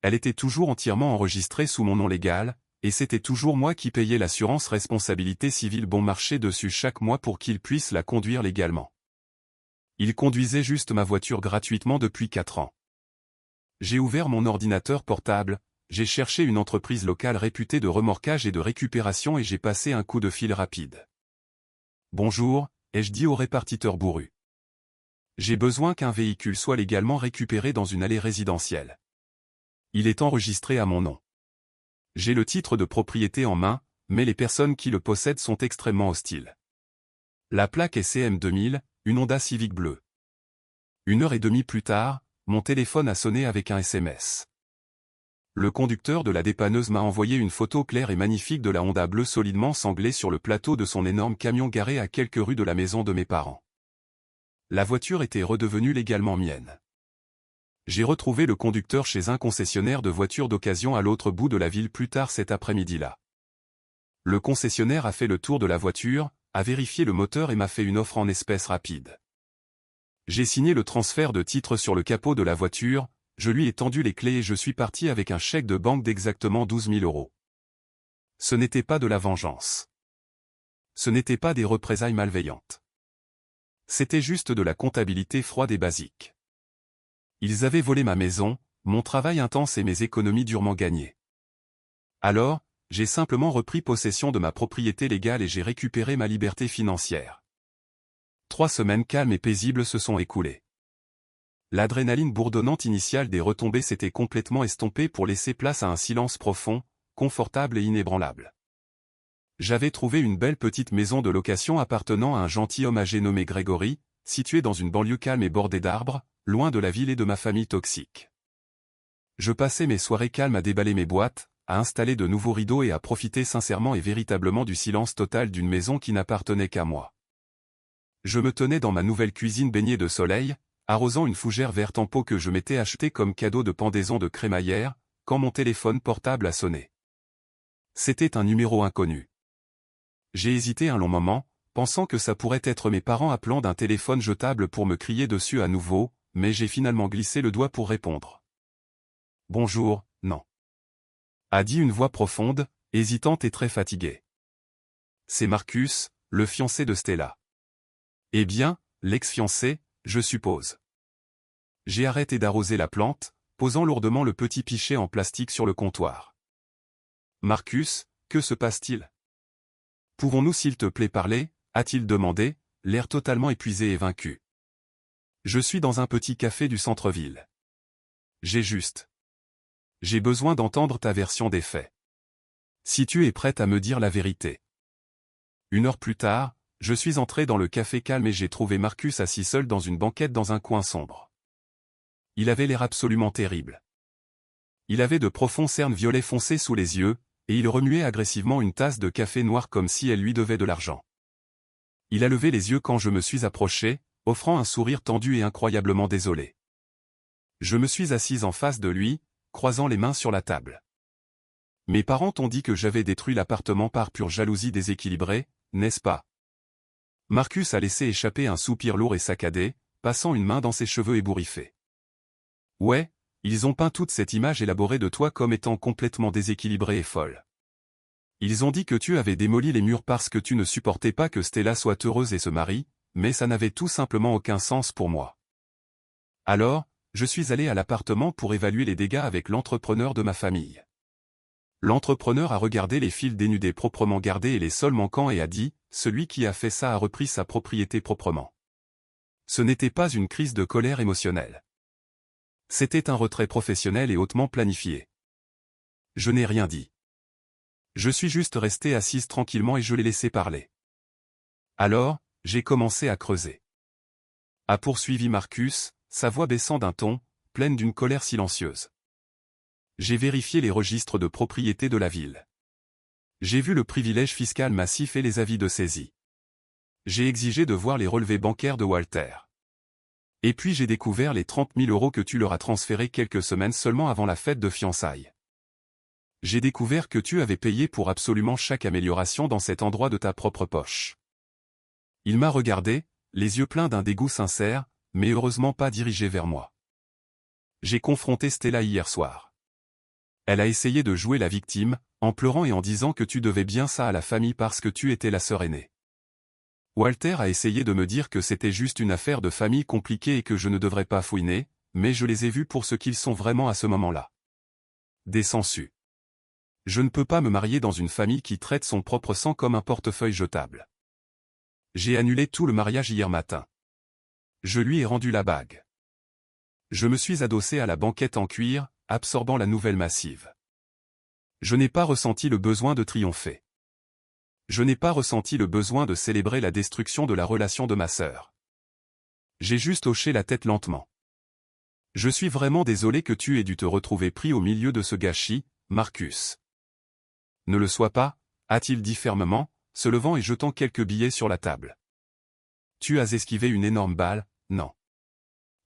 Elle était toujours entièrement enregistrée sous mon nom légal, et c'était toujours moi qui payais l'assurance responsabilité civile bon marché dessus chaque mois pour qu'ils puissent la conduire légalement. Ils conduisaient juste ma voiture gratuitement depuis 4 ans. J'ai ouvert mon ordinateur portable, j'ai cherché une entreprise locale réputée de remorquage et de récupération et j'ai passé un coup de fil rapide. Bonjour, ai-je dit au répartiteur bourru. J'ai besoin qu'un véhicule soit légalement récupéré dans une allée résidentielle. Il est enregistré à mon nom. J'ai le titre de propriété en main, mais les personnes qui le possèdent sont extrêmement hostiles. La plaque est CM2000, une Honda Civic bleue. 1h30 plus tard, mon téléphone a sonné avec un SMS. Le conducteur de la dépanneuse m'a envoyé une photo claire et magnifique de la Honda bleue solidement sanglée sur le plateau de son énorme camion garé à quelques rues de la maison de mes parents. La voiture était redevenue légalement mienne. J'ai retrouvé le conducteur chez un concessionnaire de voitures d'occasion à l'autre bout de la ville plus tard cet après-midi-là. Le concessionnaire a fait le tour de la voiture, a vérifié le moteur et m'a fait une offre en espèces rapide. J'ai signé le transfert de titre sur le capot de la voiture, je lui ai tendu les clés et je suis parti avec un chèque de banque d'exactement 12 000 €. Ce n'était pas de la vengeance. Ce n'était pas des représailles malveillantes. C'était juste de la comptabilité froide et basique. Ils avaient volé ma maison, mon travail intense et mes économies durement gagnées. Alors, j'ai simplement repris possession de ma propriété légale et j'ai récupéré ma liberté financière. 3 semaines calmes et paisibles se sont écoulées. L'adrénaline bourdonnante initiale des retombées s'était complètement estompée pour laisser place à un silence profond, confortable et inébranlable. J'avais trouvé une belle petite maison de location appartenant à un gentil homme âgé nommé Grégory, située dans une banlieue calme et bordée d'arbres, loin de la ville et de ma famille toxique. Je passais mes soirées calmes à déballer mes boîtes, à installer de nouveaux rideaux et à profiter sincèrement et véritablement du silence total d'une maison qui n'appartenait qu'à moi. Je me tenais dans ma nouvelle cuisine baignée de soleil, arrosant une fougère verte en pot que je m'étais achetée comme cadeau de pendaison de crémaillère, quand mon téléphone portable a sonné. C'était un numéro inconnu. J'ai hésité un long moment, pensant que ça pourrait être mes parents appelant d'un téléphone jetable pour me crier dessus à nouveau, mais j'ai finalement glissé le doigt pour répondre. « Bonjour, non. » a dit une voix profonde, hésitante et très fatiguée. C'est Marcus, le fiancé de Stella. Eh bien, l'ex-fiancé, je suppose. J'ai arrêté d'arroser la plante, posant lourdement le petit pichet en plastique sur le comptoir. Marcus, que se passe-t-il? Pouvons-nous s'il te plaît parler, a-t-il demandé, l'air totalement épuisé et vaincu. Je suis dans un petit café du centre-ville. J'ai besoin d'entendre ta version des faits. Si tu es prête à me dire la vérité. 1 heure plus tard, je suis entré dans le café calme et j'ai trouvé Marcus assis seul dans une banquette dans un coin sombre. Il avait l'air absolument terrible. Il avait de profonds cernes violets foncés sous les yeux, et il remuait agressivement une tasse de café noir comme si elle lui devait de l'argent. Il a levé les yeux quand je me suis approché, offrant un sourire tendu et incroyablement désolé. Je me suis assise en face de lui, croisant les mains sur la table. Mes parents t'ont dit que j'avais détruit l'appartement par pure jalousie déséquilibrée, n'est-ce pas? Marcus a laissé échapper un soupir lourd et saccadé, passant une main dans ses cheveux ébouriffés. Ouais, ils ont peint toute cette image élaborée de toi comme étant complètement déséquilibrée et folle. Ils ont dit que tu avais démoli les murs parce que tu ne supportais pas que Stella soit heureuse et se marie, mais ça n'avait tout simplement aucun sens pour moi. Alors, je suis allé à l'appartement pour évaluer les dégâts avec l'entrepreneur de ma famille. L'entrepreneur a regardé les fils dénudés proprement gardés et les sols manquants et a dit, celui qui a fait ça a repris sa propriété proprement. Ce n'était pas une crise de colère émotionnelle. C'était un retrait professionnel et hautement planifié. Je n'ai rien dit. Je suis juste resté assise tranquillement et je l'ai laissé parler. Alors, j'ai commencé à creuser. A poursuivi Marcus, sa voix baissant d'un ton, pleine d'une colère silencieuse. J'ai vérifié les registres de propriété de la ville. J'ai vu le privilège fiscal massif et les avis de saisie. J'ai exigé de voir les relevés bancaires de Walter. Et puis j'ai découvert les 30 000 € que tu leur as transférés quelques semaines seulement avant la fête de fiançailles. J'ai découvert que tu avais payé pour absolument chaque amélioration dans cet endroit de ta propre poche. Il m'a regardé, les yeux pleins d'un dégoût sincère, mais heureusement pas dirigée vers moi. J'ai confronté Stella hier soir. Elle a essayé de jouer la victime, en pleurant et en disant que tu devais bien ça à la famille parce que tu étais la sœur aînée. Walter a essayé de me dire que c'était juste une affaire de famille compliquée et que je ne devrais pas fouiner, mais je les ai vus pour ce qu'ils sont vraiment à ce moment-là. Des sangsues. Je ne peux pas me marier dans une famille qui traite son propre sang comme un portefeuille jetable. J'ai annulé tout le mariage hier matin. Je lui ai rendu la bague. Je me suis adossé à la banquette en cuir, absorbant la nouvelle massive. Je n'ai pas ressenti le besoin de triompher. Je n'ai pas ressenti le besoin de célébrer la destruction de la relation de ma sœur. J'ai juste hoché la tête lentement. Je suis vraiment désolé que tu aies dû te retrouver pris au milieu de ce gâchis, Marcus. Ne le sois pas, a-t-il dit fermement, se levant et jetant quelques billets sur la table. Tu as esquivé une énorme balle, non.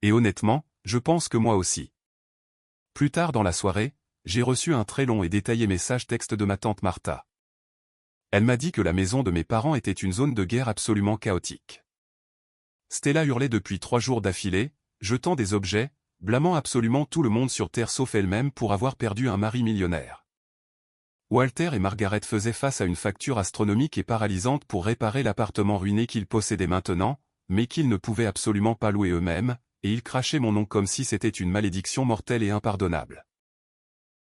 Et honnêtement, je pense que moi aussi. Plus tard dans la soirée, j'ai reçu un très long et détaillé message texte de ma tante Martha. Elle m'a dit que la maison de mes parents était une zone de guerre absolument chaotique. Stella hurlait depuis 3 jours d'affilée, jetant des objets, blâmant absolument tout le monde sur Terre sauf elle-même pour avoir perdu un mari millionnaire. Walter et Margaret faisaient face à une facture astronomique et paralysante pour réparer l'appartement ruiné qu'ils possédaient maintenant, mais qu'ils ne pouvaient absolument pas louer eux-mêmes, et ils crachaient mon nom comme si c'était une malédiction mortelle et impardonnable.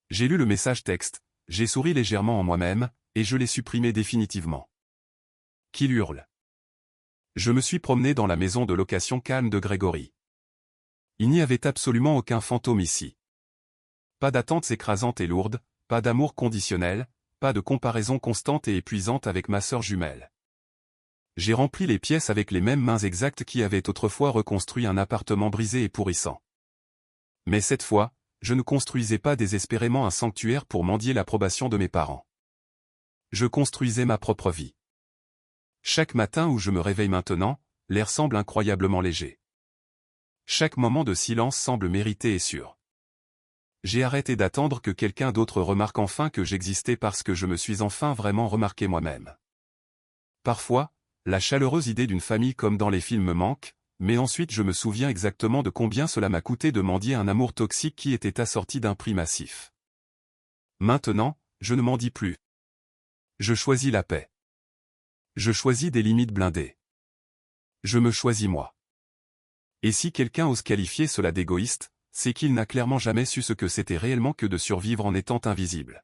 J'ai lu le message texte, j'ai souri légèrement en moi-même, et je l'ai supprimé définitivement. Qu'il hurle. Je me suis promené dans la maison de location calme de Gregory. Il n'y avait absolument aucun fantôme ici. Pas d'attentes écrasantes et lourdes, pas d'amour conditionnel, pas de comparaison constante et épuisante avec ma sœur jumelle. J'ai rempli les pièces avec les mêmes mains exactes qui avaient autrefois reconstruit un appartement brisé et pourrissant. Mais cette fois, je ne construisais pas désespérément un sanctuaire pour mendier l'approbation de mes parents. Je construisais ma propre vie. Chaque matin où je me réveille maintenant, l'air semble incroyablement léger. Chaque moment de silence semble mérité et sûr. J'ai arrêté d'attendre que quelqu'un d'autre remarque enfin que j'existais parce que je me suis enfin vraiment remarqué moi-même. Parfois, la chaleureuse idée d'une famille comme dans les films me manque, mais ensuite je me souviens exactement de combien cela m'a coûté de mendier un amour toxique qui était assorti d'un prix massif. Maintenant, je ne mendie plus. Je choisis la paix. Je choisis des limites blindées. Je me choisis moi. Et si quelqu'un ose qualifier cela d'égoïste, c'est qu'il n'a clairement jamais su ce que c'était réellement que de survivre en étant invisible.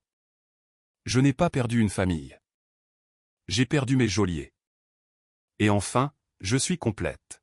Je n'ai pas perdu une famille. J'ai perdu mes geôliers. Et enfin, je suis complète.